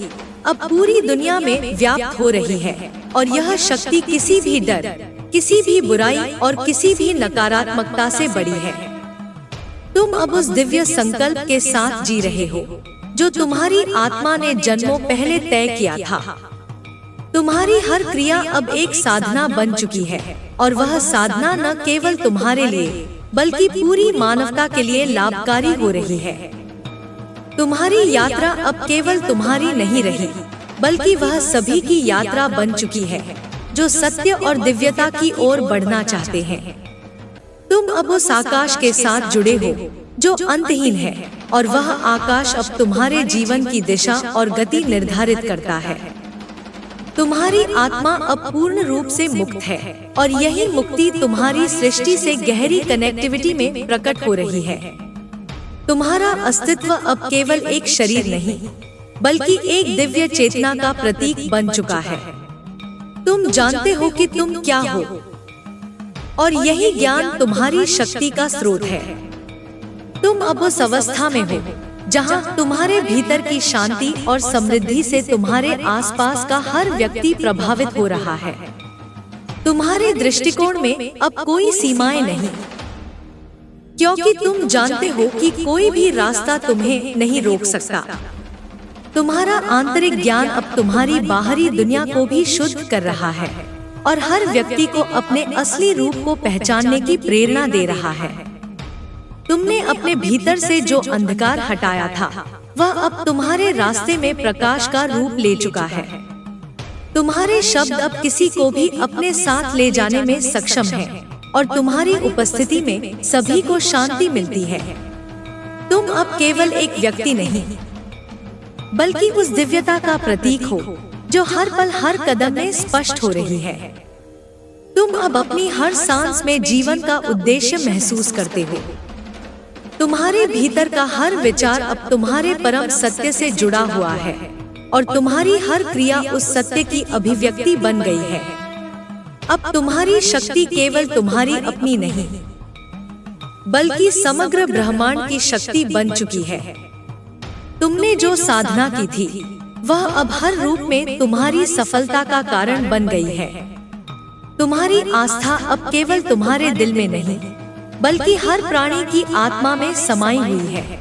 अब पूरी दुनिया में व्याप्त हो रही है और यह शक्ति किसी भी डर, किसी भी बुराई और किसी भी नकारात्मकता से बड़ी है। तुम अब उस दिव्य संकल्प के साथ जी रहे हो जो तुम्हारी आत्मा ने जन्मों पहले तय किया था। तुम्हारी हर क्रिया अब एक साधना बन चुकी है, और वह साधना न केवल तुम्हारे लिए बल्कि पूरी मानवता के लिए लाभकारी हो रही है। तुम्हारी यात्रा अब केवल तुम्हारी नहीं रही, बल्कि वह सभी की यात्रा बन चुकी है जो सत्य और दिव्यता की ओर बढ़ना चाहते हैं। तुम अब उस आकाश के साथ जुड़े हो जो अंतहीन है, और वह आकाश अब तुम्हारे जीवन की दिशा और गति निर्धारित करता है। तुम्हारी आत्मा अब पूर्ण रूप से मुक्त है, और यही मुक्ति तुम्हारी सृष्टि से गहरी कनेक्टिविटी में प्रकट हो रही है। तुम्हारा अस्तित्व अब केवल एक शरीर नहीं, बल्कि एक दिव्य चेतना का प्रतीक बन चुका है। तुम जानते हो कि तुम क्या हो, और यही ज्ञान तुम्हारी शक्ति का स्रोत है। तुम अब उस अवस्था में हो जहां तुम्हारे भीतर की शांति और समृद्धि से तुम्हारे आसपास का हर व्यक्ति प्रभावित हो रहा है। तुम्हारे दृष्टिकोण में अब कोई सीमाएं नहीं, क्योंकि तुम जानते हो कि कोई भी रास्ता तुम्हें नहीं रोक सकता। तुम्हारा आंतरिक ज्ञान अब तुम्हारी बाहरी दुनिया को भी शुद्ध कर रहा है, और हर व्यक्ति को अपने असली रूप को पहचानने की प्रेरणा दे रहा है। तुमने अपने भीतर से जो अंधकार हटाया था, वह अब तुम्हारे रास्ते में प्रकाश का रूप ले चुका है। तुम्हारे शब्द अब किसी को भी अपने साथ ले जाने में सक्षम हैं, और तुम्हारी उपस्थिति में सभी को शांति मिलती है। तुम अब केवल एक व्यक्ति नहीं, बल्कि उस दिव्यता का प्रतीक हो जो हर पल हर कदम में स्पष्ट हो रही है। तुम अब अपनी हर सांस में जीवन का उद्देश्य महसूस करते हो। तुम्हारे भीतर का हर विचार अब तुम्हारे परम सत्य से जुड़ा हुआ है, और तुम्हारी हर क्रिया उस सत्य की अभिव्यक्ति बन गई है। अब तुम्हारी शक्ति केवल तुम्हारी अपनी नहीं, बल्कि समग्र ब्रह्मांड की शक्ति बन चुकी है। तुमने जो साधना की थी, वह अब हर रूप में तुम्हारी सफलता का कारण बन गई है। तुम्हारी आस्था अब केवल तुम्हारे दिल में नहीं, बल्कि हर प्राणी की आत्मा में समाई हुई है।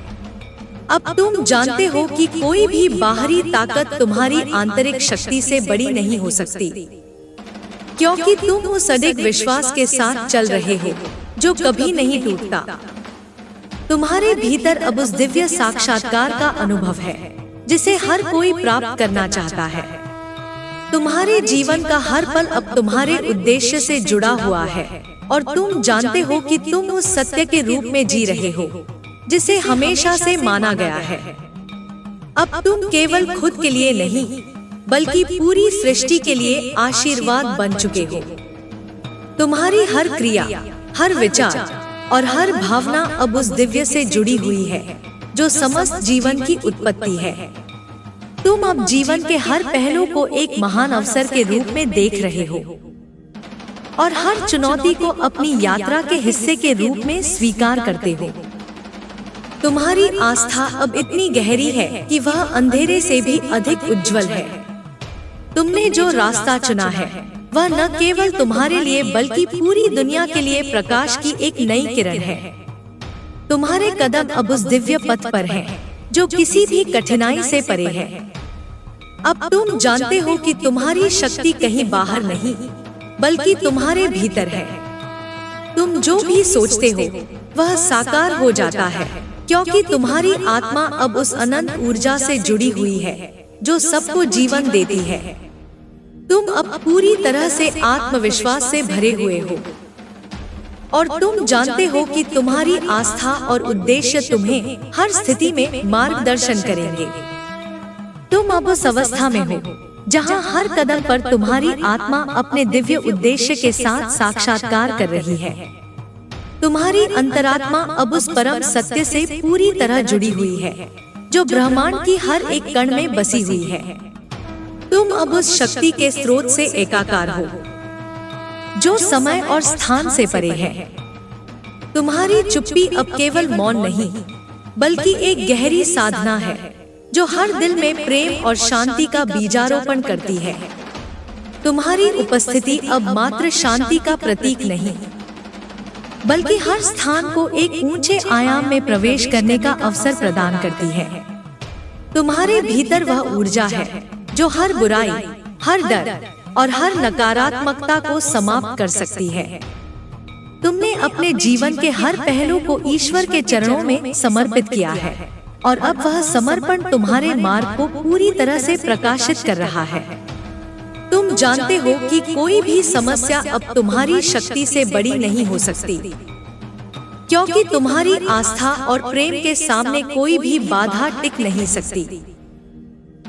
अब तुम जानते हो कि कोई भी बाहरी ताकत तुम्हारी आंतरिक शक्ति से बड़ी नहीं हो सकती, क्योंकि तुम उस अडिग विश्वास के साथ चल रहे हो जो कभी नहीं टूटता। तुम्हारे भीतर अब उस दिव्य साक्षात्कार का अनुभव है जिसे हर कोई प्राप्त करना चाहता है। तुम्हारे जीवन का हर पल अब तुम्हारे उद्देश्य से जुड़ा हुआ है, और तुम जानते हो कि तुम उस सत्य के रूप में जी रहे हो जिसे हमेशा से माना गया है। अब तुम केवल खुद के लिए नहीं, बल्कि पूरी सृष्टि के लिए आशीर्वाद बन चुके हो। तुम्हारी हर क्रिया, हर विचार और हर भावना अब उस दिव्य से जुड़ी हुई है जो समस्त जीवन की उत्पत्ति है। तुम अब जीवन के हर पहलू को एक महान अवसर के रूप में देख रहे हो, और हर चुनौती को अपनी यात्रा के हिस्से के रूप में स्वीकार करते हो। तुम्हारी आस्था अब इतनी गहरी है कि वह अंधेरे से भी अधिक उज्जवल है। तुमने जो रास्ता चुना है, वह न केवल तुम्हारे लिए बल्कि पूरी दुनिया के लिए प्रकाश की एक नई किरण है। तुम्हारे कदम अब उस दिव्य पथ पर हैं, जो किसी भी कठिनाई से परे है। अब तुम जानते हो कि तुम्हारी शक्ति कहीं बाहर नहीं, बल्कि तुम्हारे भीतर है। तुम जो भी सोचते हो, वह साकार हो जाता है, क्योंकि तुम्हारी आत्मा अब उस अनंत ऊर्जा से जुड़ी हुई है जो सबको जीवन देती है। तुम अब पूरी तरह से आत्मविश्वास से भरे हुए हो, और तुम जानते हो कि तुम्हारी आस्था और उद्देश्य तुम्हें हर स्थिति में मार्गदर्शन करेंगे। तुम अब उस अवस्था में हो जहां हर कदम पर तुम्हारी आत्मा अपने दिव्य उद्देश्य के साथ साक्षात्कार कर रही है। तुम्हारी अंतरात्मा अब उस परम सत्य से पूरी तरह जुड़ी हुई है जो ब्रह्मांड की हर एक कण में बसी हुई है। तुम अब उस शक्ति के स्रोत से एकाकार हो जो समय और स्थान से परे है। तुम्हारी चुप्पी अब केवल मौन नहीं, बल्कि एक गहरी साधना है जो हर दिल में प्रेम और शांति का बीजारोपण करती है। तुम्हारी उपस्थिति अब मात्र शांति का प्रतीक नहीं, बल्कि हर स्थान को एक ऊंचे आयाम में प्रवेश करने का अवसर प्रदान करती है। तुम्हारे भीतर वह ऊर्जा है जो हर बुराई, हर डर और हर नकारात्मकता को समाप्त कर सकती है। तुमने अपने जीवन के हर पहलू को ईश्वर के चरणों में समर्पित किया है और अब वह समर्पण तुम्हारे मार्ग को पूरी तरह से प्रकाशित कर रहा है। तुम जानते हो कि कोई भी समस्या अब तुम्हारी शक्ति से बड़ी नहीं हो सकती, क्योंकि तुम्हारी आस्था और प्रेम के सामने कोई भी बाधा टिक नहीं सकती।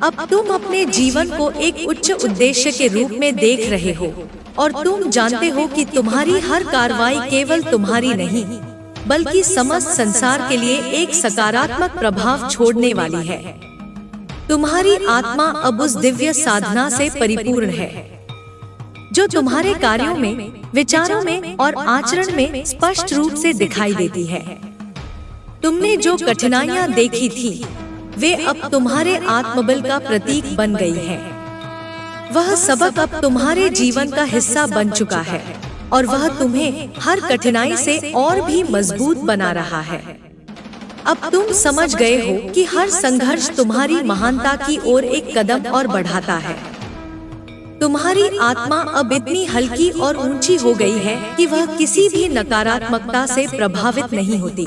अब तुम अपने जीवन को एक उच्च उद्देश्य के रूप में देख रहे हो और तुम जानते हो कि तुम्हारी हर कार्रवाई केवल तुम्हारी नहीं, बल्कि समस्त संसार के लिए एक सकारात्मक प्रभाव छोड़ने वाली है। तुम्हारी आत्मा अब उस दिव्य साधना से परिपूर्ण है जो तुम्हारे कार्यों में, विचारों में और आचरण में स्पष्ट रूप से दिखाई देती है। तुमने जो कठिनाइयां देखी थी, वे अब तुम्हारे आत्मबल का प्रतीक बन गई हैं। वह सबक अब तुम्हारे जीवन का हिस्सा बन चुका है और वह तुम्हें हर कठिनाई से और भी मजबूत बना रहा है। अब तुम समझ गए हो कि हर संघर्ष तुम्हारी महानता की ओर एक कदम और बढ़ाता है। तुम्हारी आत्मा अब इतनी हल्की और ऊंची हो गई है कि वह किसी भी नकारात्मकता से प्रभावित नहीं होती।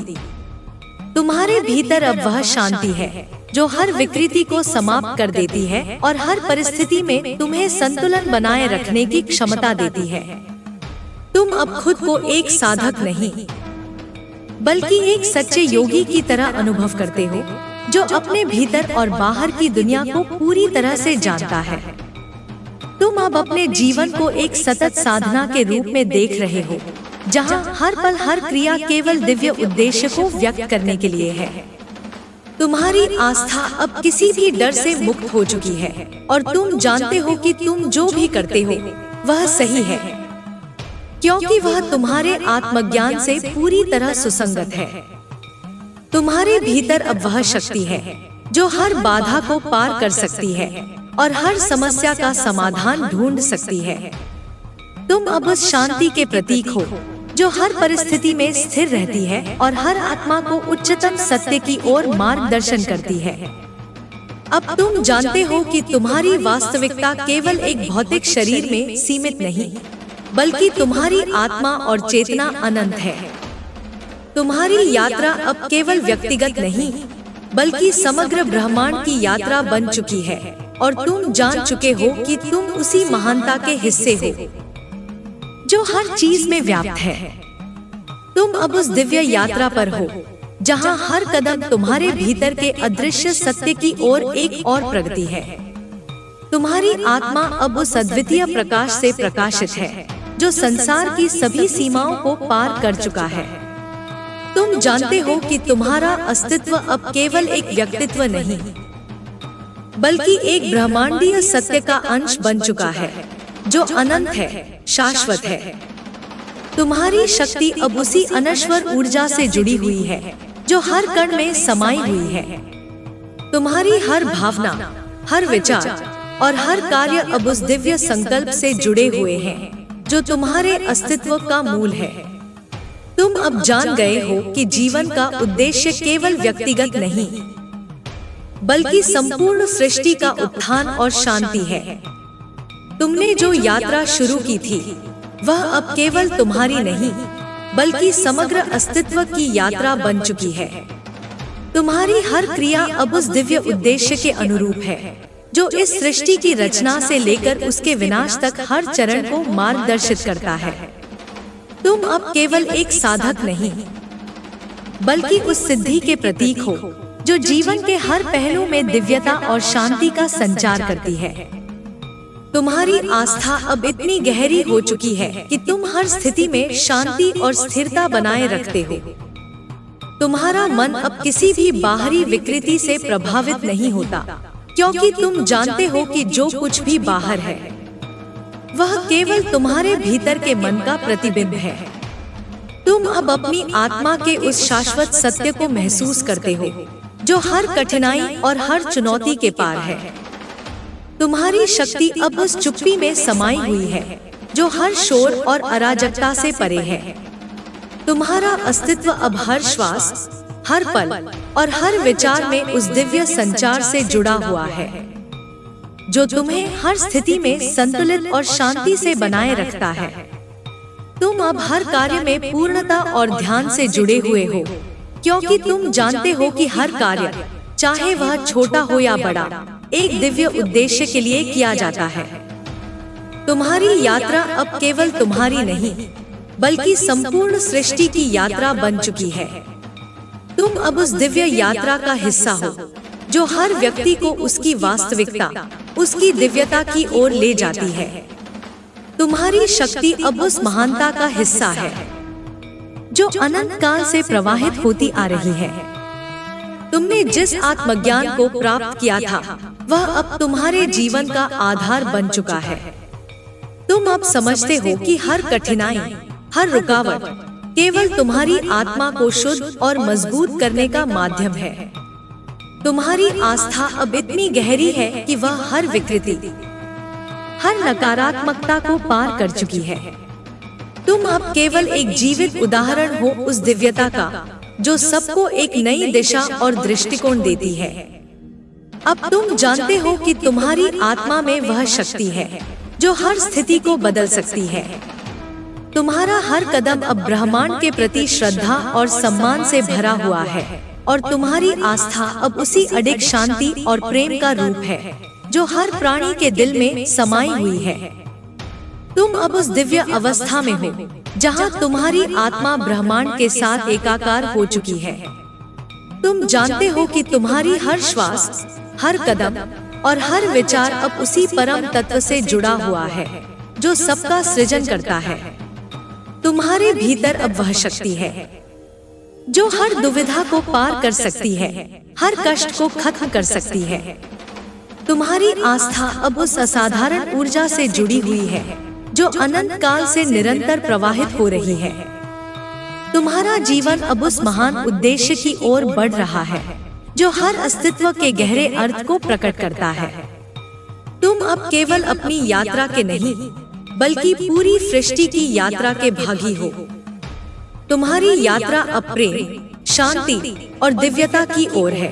तुम्हारे भीतर अब वह शांति है जो हर विकृति को समाप्त कर देती है और हर परिस्थिति में तुम्हें संतुलन बनाए रखने की क्षमता देती है। तुम अब खुद को एक साधक नहीं, बल्कि एक सच्चे योगी की तरह अनुभव करते हो, जो अपने भीतर और बाहर की दुनिया को पूरी तरह से जानता है। तुम अब अपने जीवन को एक सतत साधना के रूप में देख रहे हो, जहां हर पल हर क्रिया केवल दिव्य उद्देश्य को व्यक्त करने के लिए है। तुम्हारी आस्था अब किसी भी डर से मुक्त हो चुकी है और तुम जानते हो कि तुम जो भी करते हो वह सही है, क्योंकि वह तुम्हारे आत्मज्ञान से पूरी तरह सुसंगत है। तुम्हारे भीतर अब वह शक्ति है जो हर बाधा को पार कर सकती है और हर समस्या का समाधान ढूंढ सकती है। तुम अब उस शांति के प्रतीक हो जो हर परिस्थिति में स्थिर रहती है और हर आत्मा को उच्चतम सत्य की ओर मार्गदर्शन करती है। अब तुम जानते हो कि तुम्हारी वास्तविकता केवल एक भौतिक शरीर में सीमित नहीं, बल्कि तुम्हारी आत्मा और चेतना अनंत है। तुम्हारी यात्रा अब केवल व्यक्तिगत नहीं, बल्कि समग्र ब्रह्मांड की यात्रा बन चुकी है और तुम जान चुके हो कि तुम उसी महानता के हिस्से हो जो हर चीज में व्याप्त है। तुम अब उस दिव्य यात्रा पर हो जहां हर कदम तुम्हारे भीतर के अदृश्य सत्य की ओर एक और प्रगति है। तुम्हारी आत्मा अब उस अद्वितीय प्रकाश से प्रकाशित है जो संसार की सभी सीमाओं को पार कर चुका है। तुम जानते हो कि तुम्हारा अस्तित्व अब केवल एक व्यक्तित्व नहीं, बल्कि एक ब्रह्मांडीय सत्य का अंश बन चुका है जो अनंत है, शाश्वत है। तुम्हारी शक्ति अब उसी अनश्वर ऊर्जा से जुड़ी हुई है जो हर कण में समाई हुई है। तुम्हारी हर भावना, हर विचार और हर कार्य अब उस दिव्य संकल्प से जुड़े हुए हैं जो तुम्हारे अस्तित्व का मूल है। तुम अब जान गए हो कि जीवन का उद्देश्य केवल व्यक्तिगत नहीं, बल्कि संपूर्ण सृष्टि का उत्थान और शांति है। तुमने जो यात्रा शुरू की थी, वह अब केवल तुम्हारी नहीं, बल्कि समग्र अस्तित्व की यात्रा बन चुकी है। तुम्हारी हर क्रिया अब उस दिव्य उद्देश्य के अनुरूप है जो इस सृष्टि की रचना से लेकर उसके विनाश तक हर चरण को मार्गदर्शित करता है। तुम अब केवल एक साधक नहीं, बल्कि उस सिद्धि के प्रतीक हो जो जीवन के हर पहलू में दिव्यता और शांति का संचार करती है। तुम्हारी आस्था अब इतनी गहरी हो चुकी है कि तुम हर स्थिति में शांति और स्थिरता बनाए रखते हो। तुम्हारा मन अब किसी भी बाहरी विकृति से प्रभावित नहीं होता, क्योंकि तुम जानते हो कि जो कुछ भी बाहर है वह केवल तुम्हारे भीतर के मन का प्रतिबिंब है। तुम अब अपनी आत्मा के उस शाश्वत सत्य को महसूस करते हो जो हर कठिनाई और हर चुनौती के पार है। तुम्हारी शक्ति अब उस चुप्पी में समाई हुई है जो हर शोर और अराजकता से परे है। तुम्हारा अस्तित्व अब हर श्वास, हर पल और हर विचार में उस दिव्य संचार से जुड़ा हुआ है। जो तुम्हें हर स्थिति में संतुलित और शांति से बनाए रखता है। तुम अब हर कार्य में पूर्णता और ध्यान से जुड़े हुए हो, क्योंकि तुम जानते हो कि हर कार्य, चाहे वह छोटा हो या बड़ा, एक दिव्य उद्देश्य के लिए किया जाता है। तुम्हारी यात्रा अब केवल तुम्हारी नहीं, बल्कि संपूर्ण सृष्टि की यात्रा बन चुकी है। तुम अब उस दिव्य यात्रा का हिस्सा हो, जो हर व्यक्ति को उसकी वास्तविकता, उसकी दिव्यता की ओर ले जाती है। तुम्हारी शक्ति अब उस महानता का हिस्सा है, जो अनंत काल से प्रवाहित होती आ रही है। तुमने जिस आत्मज्ञान को प्राप्त किया था, वह अब तुम्हारे जीवन का आधार बन चुका है। तुम अब समझते हो कि हर कठिनाई, हर रुकावट केवल तुम्हारी आत्मा को शुद्ध और मजबूत करने का माध्यम है। तुम्हारी आस्था अब इतनी गहरी है कि वह हर विकृति, हर नकारात्मकता को पार कर चुकी है। तुम अब केवल एक जीवित उदाहरण हो उस दिव्यता का, जो सबको एक नई दिशा और दृष्टिकोण देती है। अब तुम जानते हो कि तुम्हारी आत्मा में वह शक्ति है, जो हर स्थिति को बदल सकती है। तुम्हारा हर कदम अब ब्रह्मांड के प्रति श्रद्धा और सम्मान से भरा हुआ है, और तुम्हारी आस्था अब उसी अडिग शांति और प्रेम का रूप है, जो हर प्राणी के दिल में समाई हुई है। तुम अब उस दिव्य अवस्था में हो, जहां तुम्हारी आत्मा ब्रह्मांड के साथ एकाकार हो चुकी है। तुम जानते हो कि तुम्हारी हर श्वास, हर कदम और हर विचार अब उसी परम तत्व से जुड़ा हुआ है, जो सबका सृजन करता है। तुम्हारे भीतर अब वह शक्ति है, जो हर दुविधा को पार कर सकती है, हर कष्ट को खत्म कर सकती है। तुम्हारी आस्था अब उस असाधारण ऊर्जा से जुड़ी हुई है, जो अनंत काल से निरंतर प्रवाहित हो रही है। तुम्हारा जीवन अब उस महान उद्देश्य की ओर बढ़ रहा है, जो हर अस्तित्व के गहरे अर्थ को प्रकट करता है। तुम अब केवल अपनी यात्रा के नहीं, बल्कि पूरी सृष्टि की यात्रा के भागी हो। तुम्हारी यात्रा अब प्रेम, शांति और दिव्यता की ओर है,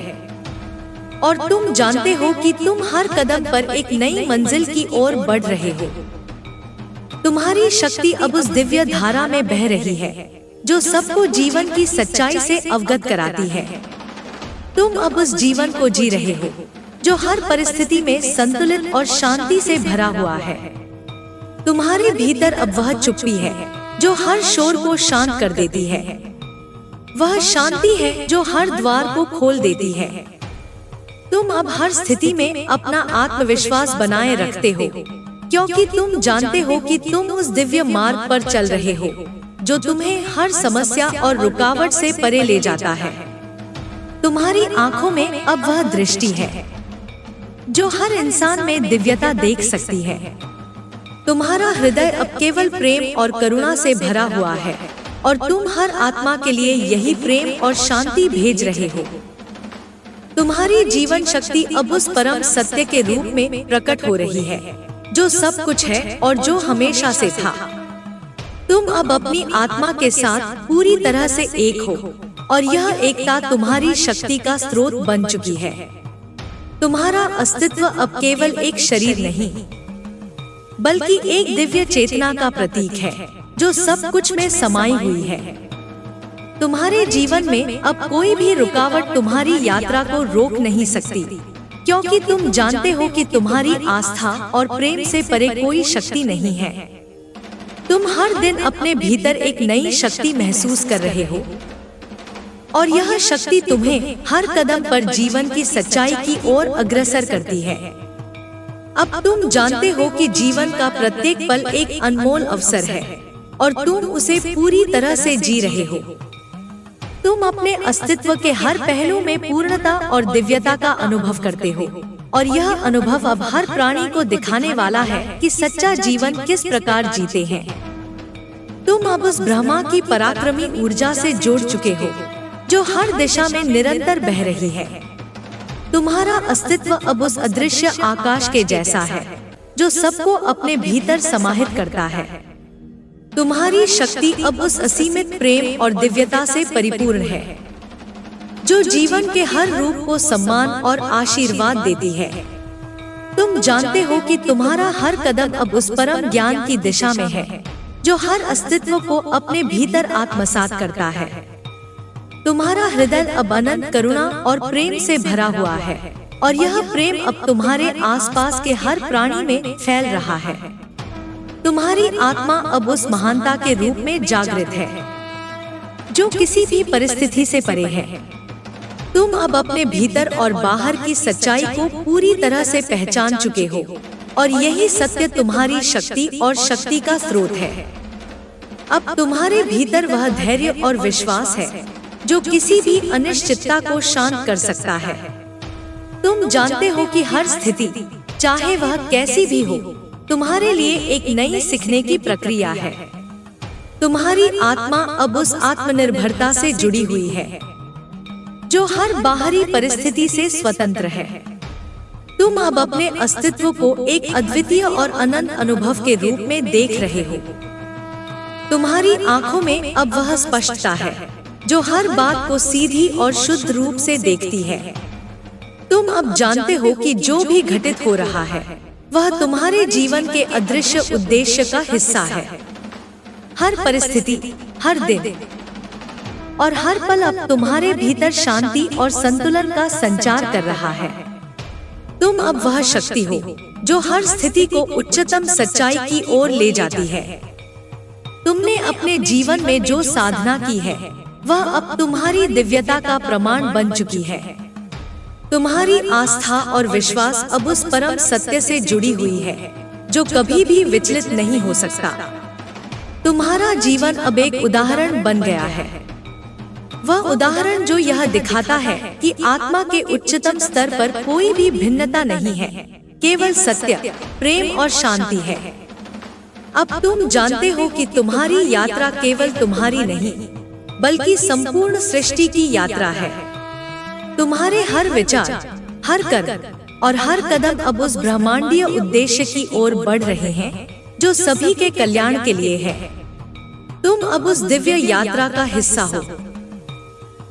और तुम जानते हो कि तुम हर कदम पर एक नई मंजिल की ओर बढ़ रहे हो। तुम्हारी शक्ति अब उस दिव्य धारा में बह रही है, जो सबको जीवन की सच्चाई से अवगत कराती है। तुम अब उस जीवन को जी रहे हो, जो हर परिस्थिति में संतुलित और शांति से भरा हुआ है। तुम्हारे भीतर अब वह चुप्पी है, जो हर शोर को शांत कर देती है। वह शांति है जो हर द्वार को खोल देती है। तुम अब हर स्थिति में अपना आत्मविश्वास बनाए रखते हो, क्योंकि तुम जानते हो कि तुम उस दिव्य मार्ग पर चल रहे हो, जो तुम्हें हर समस्या और रुकावट से परे ले जाता है। तुम्हारी आंखों में अब वह दृष्टि है, जो हर इंसान में दिव्यता देख सकती है। तुम्हारा हृदय अब केवल प्रेम और करुणा से भरा हुआ है, और तुम हर आत्मा के लिए यही प्रेम और शांति भेज रहे हो। तुम्हारी जीवन शक्ति अब उस परम सत्य के रूप में प्रकट हो रही है, जो सब कुछ है और जो हमेशा से था। तुम अब अपनी आत्मा के साथ पूरी तरह से एक हो, और यह एकता तुम्हारी शक्ति का स्रोत बन चुकी है। तुम्हारा अस्तित्व अब केवल एक शरीर नहीं, बल्कि एक दिव्य चेतना का प्रतीक है, जो सब कुछ में समाई हुई है। तुम्हारे जीवन में अब कोई भी रुकावट तुम्हारी यात्रा को रोक नहीं सकती, क्योंकि तुम जानते हो कि तुम्हारी आस्था और प्रेम से परे कोई शक्ति नहीं है। तुम हर दिन अपने भीतर एक नई शक्ति महसूस कर रहे हो, और यह शक्ति तुम्हें हर कदम पर जीवन की सच्चाई की ओर अग्रसर करती है। अब तुम जानते हो कि जीवन का प्रत्येक पल एक अनमोल अवसर है, और तुम उसे पूरी तरह से जी रहे हो। तुम अपने अस्तित्व के हर पहलू में पूर्णता और दिव्यता का अनुभव करते हो, और यह अनुभव अब हर प्राणी को दिखाने वाला है कि सच्चा जीवन किस प्रकार जीते हैं। तुम अब उस ब्रह्मा की पराक्रमी ऊर्जा से जुड़ चुके हो, जो हर दिशा में निरंतर बह रही है। तुम्हारा अस्तित्व अब उस अदृश्य आकाश के जैसा है, जो सबको अपने भीतर समाहित करता है। तुम्हारी शक्ति अब उस असीमित प्रेम और दिव्यता से परिपूर्ण है, जो जीवन के हर रूप को सम्मान और आशीर्वाद देती है। तुम जानते हो कि तुम्हारा हर कदम अब उस परम ज्ञान की दिशा में है जो हर अस्तित्व को अपने भीतर आत्मसात करता है। तुम्हारा हृदय अब अनंत करुणा और प्रेम से भरा हुआ है और यह प्रेम अब तुम्हारे आसपास के हर प्राणी में फैल रहा है। तुम्हारी आत्मा अब उस महानता के रूप में जागृत है जो किसी भी परिस्थिति से परे है। तुम अब अपने भीतर और बाहर की सच्चाई को पूरी तरह से पहचान चुके हो और यही सत्य तुम्हारी शक्ति और शक्ति का स्रोत है। अब तुम्हारे भीतर वह धैर्य और विश्वास है जो किसी भी अनिश्चितता को शांत कर सकता है। तुम जानते हो कि हर स्थिति, चाहे वह कैसी भी हो, तुम्हारे लिए एक नई सीखने की प्रक्रिया है। तुम्हारी आत्मा अब उस आत्मनिर्भरता से जुड़ी हुई है जो हर बाहरी परिस्थिति से स्वतंत्र है। तुम अब अपने अस्तित्व को एक अद्वितीय और अनंत अनुभव के रूप में देख रहे हो। तुम्हारी आंखों में अब वह स्पष्टता है जो हर बात को सीधी और शुद्ध रूप से देखती है। तुम अब जानते हो कि जो भी घटित हो रहा है वह तुम्हारे जीवन के अदृश्य उद्देश्य का हिस्सा है। हर परिस्थिति, हर दिन और हर पल अब तुम्हारे भीतर शांति और संतुलन का संचार कर रहा है। तुम अब वह शक्ति हो जो हर स्थिति को उच्चतम सच्चाई की ओर ले जाती है। तुमने अपने जीवन में जो साधना की है वह अब तुम्हारी दिव्यता का प्रमाण बन चुकी है। तुम्हारी आस्था और विश्वास अब उस परम सत्य से जुड़ी हुई है जो कभी भी विचलित नहीं हो सकता। तुम्हारा जीवन अब एक उदाहरण बन गया है, वह उदाहरण जो यह दिखाता है कि आत्मा के उच्चतम स्तर पर कोई भी भिन्नता नहीं है, केवल सत्य, प्रेम और शांति है। अब तुम जानते हो कि तुम्हारी यात्रा केवल तुम्हारी नहीं बल्कि संपूर्ण सृष्टि की यात्रा है। तुम्हारे हर विचार, हर कर्म और हर कदम अब उस ब्रह्मांडीय उद्देश्य की ओर बढ़ रहे हैं जो सभी के कल्याण के लिए है। तुम अब उस दिव्य यात्रा का हिस्सा हो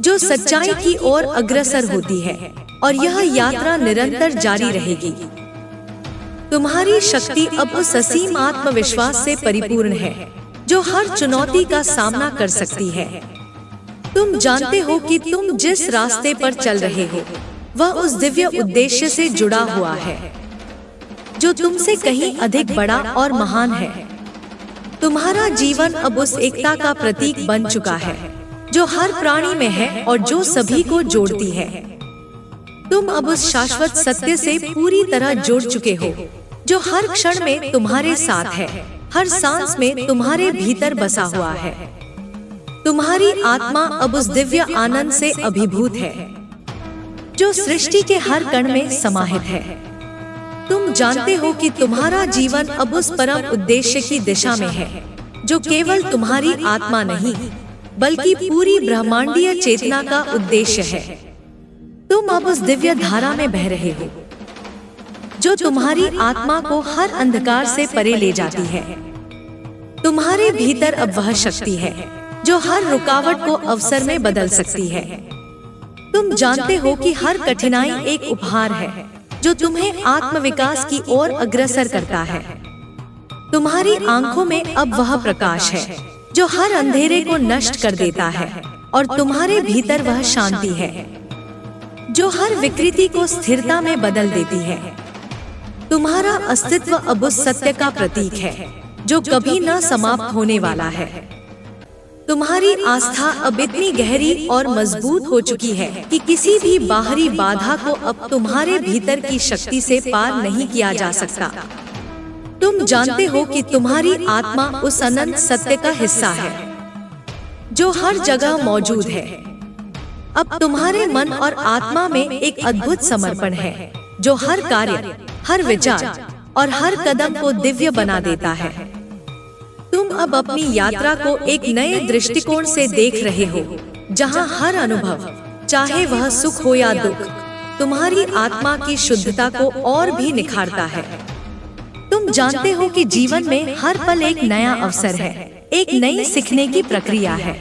जो सच्चाई की ओर अग्रसर होती है और यह यात्रा निरंतर जारी रहेगी। तुम्हारी शक्ति अब उस असीम आत्मविश्वास से परिपूर्ण है जो हर चुनौती का सामना कर सकती है। तुम जानते हो कि तुम जिस रास्ते पर चल रहे हो वह उस दिव्य उद्देश्य से जुड़ा हुआ है जो तुमसे कहीं अधिक बड़ा और महान है। तुम्हारा जीवन अब उस एकता का प्रतीक बन चुका है जो हर प्राणी में है और जो सभी को जोड़ती है। तुम अब उस शाश्वत सत्य से पूरी तरह जुड़ चुके हो जो हर क्षण में तुम्हारे साथ है, हर सांस में तुम्हारे भीतर बसा हुआ है। तुम्हारी आत्मा अब उस दिव्य आनंद से अभिभूत है जो सृष्टि के हर कण में समाहित है। तुम जानते हो कि तुम्हारा जीवन अब उस परम उद्देश्य की दिशा में है जो केवल तुम्हारी आत्मा नहीं बल्कि पूरी ब्रह्मांडीय चेतना का उद्देश्य है। तुम अब उस दिव्य धारा में बह रहे हो जो तुम्हारी आत्मा को हर अंधकार से परे ले जाती है। तुम्हारे भीतर अब वह शक्ति है जो हर रुकावट को अवसर में बदल सकती है। तुम जानते हो कि हर कठिनाई एक उपहार है जो तुम्हें आत्मविकास की ओर अग्रसर करता है। तुम्हारी आंखों में अब वह प्रकाश है जो हर अंधेरे को नष्ट कर देता है और तुम्हारे भीतर वह शांति है जो हर विकृति को स्थिरता में बदल देती है। तुम्हारा अस्तित्व अब उस सत्य का प्रतीक है जो कभी न समाप्त होने वाला है। तुम्हारी आस्था अब इतनी गहरी और मजबूत हो चुकी है कि किसी भी बाहरी बाधा को अब तुम्हारे भीतर की शक्ति से पार नहीं किया जा सकता। तुम जानते हो कि तुम्हारी आत्मा उस अनंत सत्य का हिस्सा है जो हर जगह मौजूद है। अब तुम्हारे मन और आत्मा में एक अद्भुत समर्पण है जो हर कार्य, हर विचार और हर कदम को दिव्य बना देता है। तुम अब अपनी यात्रा को एक नए दृष्टिकोण से देख रहे हो जहां हर अनुभव, चाहे वह सुख हो या दुख, तुम्हारी आत्मा की शुद्धता को और भी निखारता है। तुम जानते हो कि जीवन में हर पल एक नया अवसर है, एक नई सीखने की प्रक्रिया है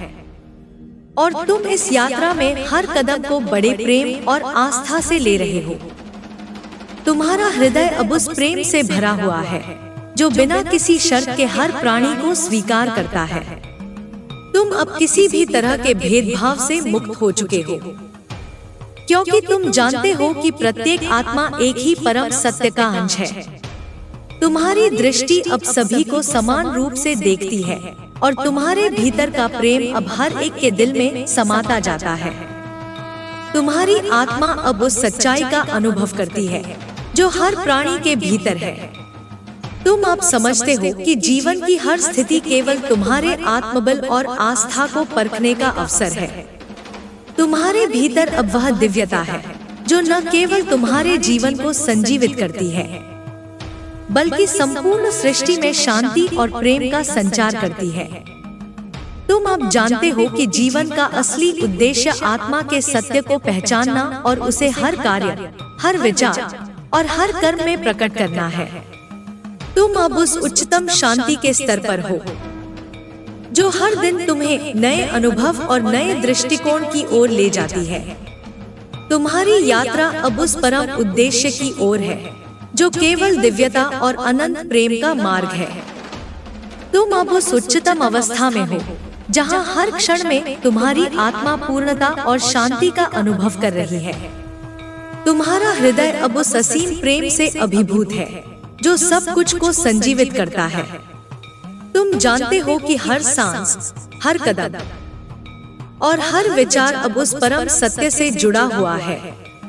और तुम इस यात्रा में हर कदम को बड़े प्रेम और आस्था से ले रहे हो। तुम्हारा हृदय अब उस प्रेम से भरा हुआ है जो बिना किसी शर्त के हर प्राणी को स्वीकार करता है। तुम अब किसी भी तरह के भेदभाव से मुक्त हो चुके हो, क्योंकि तुम जानते हो कि प्रत्येक आत्मा एक ही परम सत्य का अंश है। तुम्हारी दृष्टि अब सभी को समान रूप से देखती है और तुम्हारे भीतर का प्रेम अब हर एक के दिल में समाता जाता है। तुम्हारी आत्मा अब उस सच्चाई का अनुभव करती है जो हर प्राणी के भीतर है। तुम अब समझते हो कि जीवन की हर स्थिति केवल तुम्हारे आत्मबल और आस्था को परखने का अवसर है। तुम्हारे भीतर अब वह दिव्यता है जो न केवल तुम्हारे जीवन को संजीवित करती है, बल्कि संपूर्ण सृष्टि में शांति और प्रेम का संचार करती है। तुम अब जानते हो कि जीवन का असली उद्देश्य आत्मा के सत्य को पहचानना और उसे हर कार्य, हर विचार और हर कर्म में प्रकट करना है। तुम अब उस उच्चतम शांति के स्तर पर हो जो हर दिन तुम्हें नए अनुभव और नए दृष्टिकोण की ओर ले जाती है। तुम्हारी यात्रा अब उस परम उद्देश्य की ओर है जो केवल दिव्यता और अनंत प्रेम का मार्ग है। तुम अब उस उच्चतम अवस्था में हो जहां हर क्षण में तुम्हारी आत्मा पूर्णता और शांति का अनुभव कर रही है। तुम्हारा हृदय अब उस असीम प्रेम से अभिभूत है जो सब कुछ को संजीवित करता है। तुम जानते हो कि हर सांस, हर कदम और हर विचार अब उस परम सत्य से जुड़ा हुआ है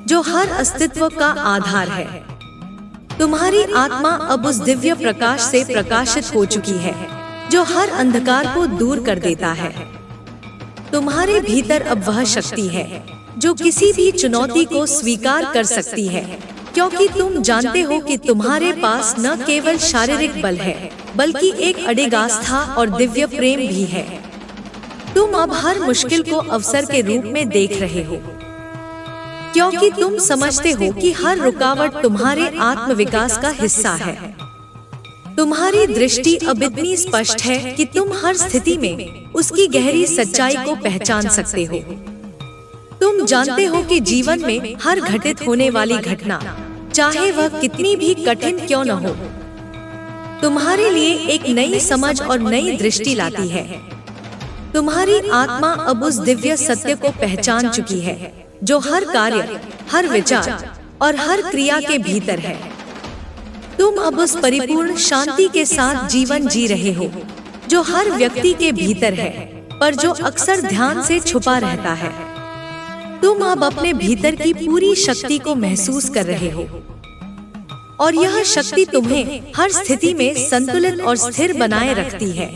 जो हर अस्तित्व का आधार है। तुम्हारी आत्मा अब उस दिव्य प्रकाश से प्रकाशित हो चुकी है जो हर अंधकार को दूर कर देता है। तुम्हारे भीतर अब वह शक्ति है जो किसी भी चुनौती को स्वीकार कर सकती है, क्योंकि तुम जानते हो कि तुम्हारे पास न केवल शारीरिक बल है बल्कि एक अडिग आस्था और दिव्य प्रेम भी है। तुम अब हर मुश्किल को अवसर के रूप में देख रहे हो, क्योंकि तुम समझते हो कि हर रुकावट तुम्हारे आत्मविकास का हिस्सा है। तुम्हारी दृष्टि अब इतनी स्पष्ट है कि तुम हर स्थिति में उसकी गहरी सच्चाई को पहचान सकते हो। तुम जानते हो कि जीवन में हर घटित होने वाली घटना, चाहे वह कितनी भी कठिन क्यों न हो, तुम्हारे लिए एक नई समझ और नई दृष्टि लाती है। तुम्हारी आत्मा अब उस दिव्य सत्य को पहचान चुकी है जो हर कार्य, हर विचार और हर क्रिया के भीतर है। तुम अब उस परिपूर्ण शांति के साथ जीवन जी रहे हो जो हर व्यक्ति के भीतर है, पर जो अक्सर ध्यान से छुपा रहता है। तुम अब अपने भीतर की पूरी शक्ति को महसूस कर रहे हो और यह शक्ति तुम्हें हर स्थिति में संतुलित और स्थिर बनाए रखती है।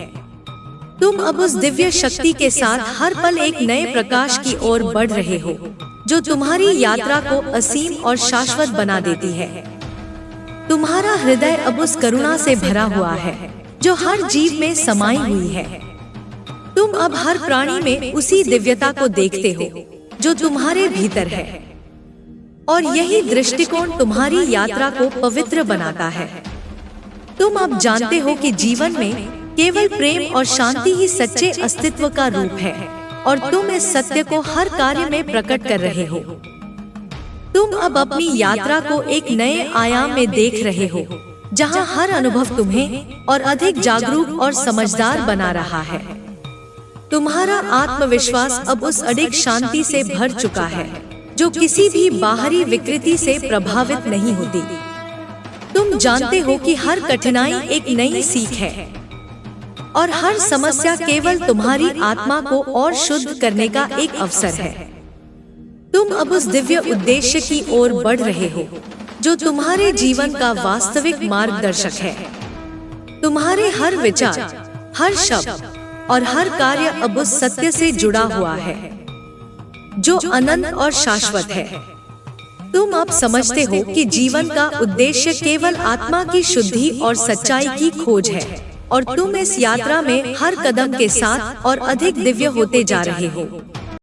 तुम अब उस दिव्य शक्ति के साथ हर पल एक नए प्रकाश की ओर बढ़ रहे हो जो तुम्हारी यात्रा को असीम और शाश्वत बना देती है। तुम्हारा हृदय अब उस करुणा से भरा हुआ है जो हर जीव में समाई हुई है। तुम अब हर प्राणी में उसी दिव्यता को देखते हो जो तुम्हारे भीतर है, और यही दृष्टिकोण तुम्हारी यात्रा को पवित्र बनाता है। तुम अब जानते हो कि जीवन में केवल प्रेम और शांति ही सच्चे अस्तित्व का रूप है, और तुम इस सत्य को हर कार्य में प्रकट कर रहे हो। तुम अब अपनी यात्रा को एक नए आयाम में देख रहे हो जहां हर अनुभव तुम्हें और अधिक जागरूक और समझदार बना रहा है। तुम्हारा आत्मविश्वास अब उस अडिग शांति से भर चुका है जो किसी भी बाहरी विकृति से प्रभावित नहीं होती। तुम जानते हो कि हर कठिनाई एक नई सीख है और हर समस्या केवल तुम्हारी आत्मा को और शुद्ध करने का एक अवसर है। तुम अब उस दिव्य उद्देश्य की ओर बढ़ रहे हो जो तुम्हारे जीवन का वास्तविक मार्गदर्शक है। तुम्हारे हर विचार, हर शब्द और हर कार्य अब उस सत्य से जुड़ा हुआ है जो अनंत और शाश्वत है। तुम अब समझते हो कि जीवन का उद्देश्य केवल आत्मा की शुद्धि और सच्चाई की खोज है, और तुम इस यात्रा में हर कदम के साथ और अधिक दिव्य होते जा रहे हो।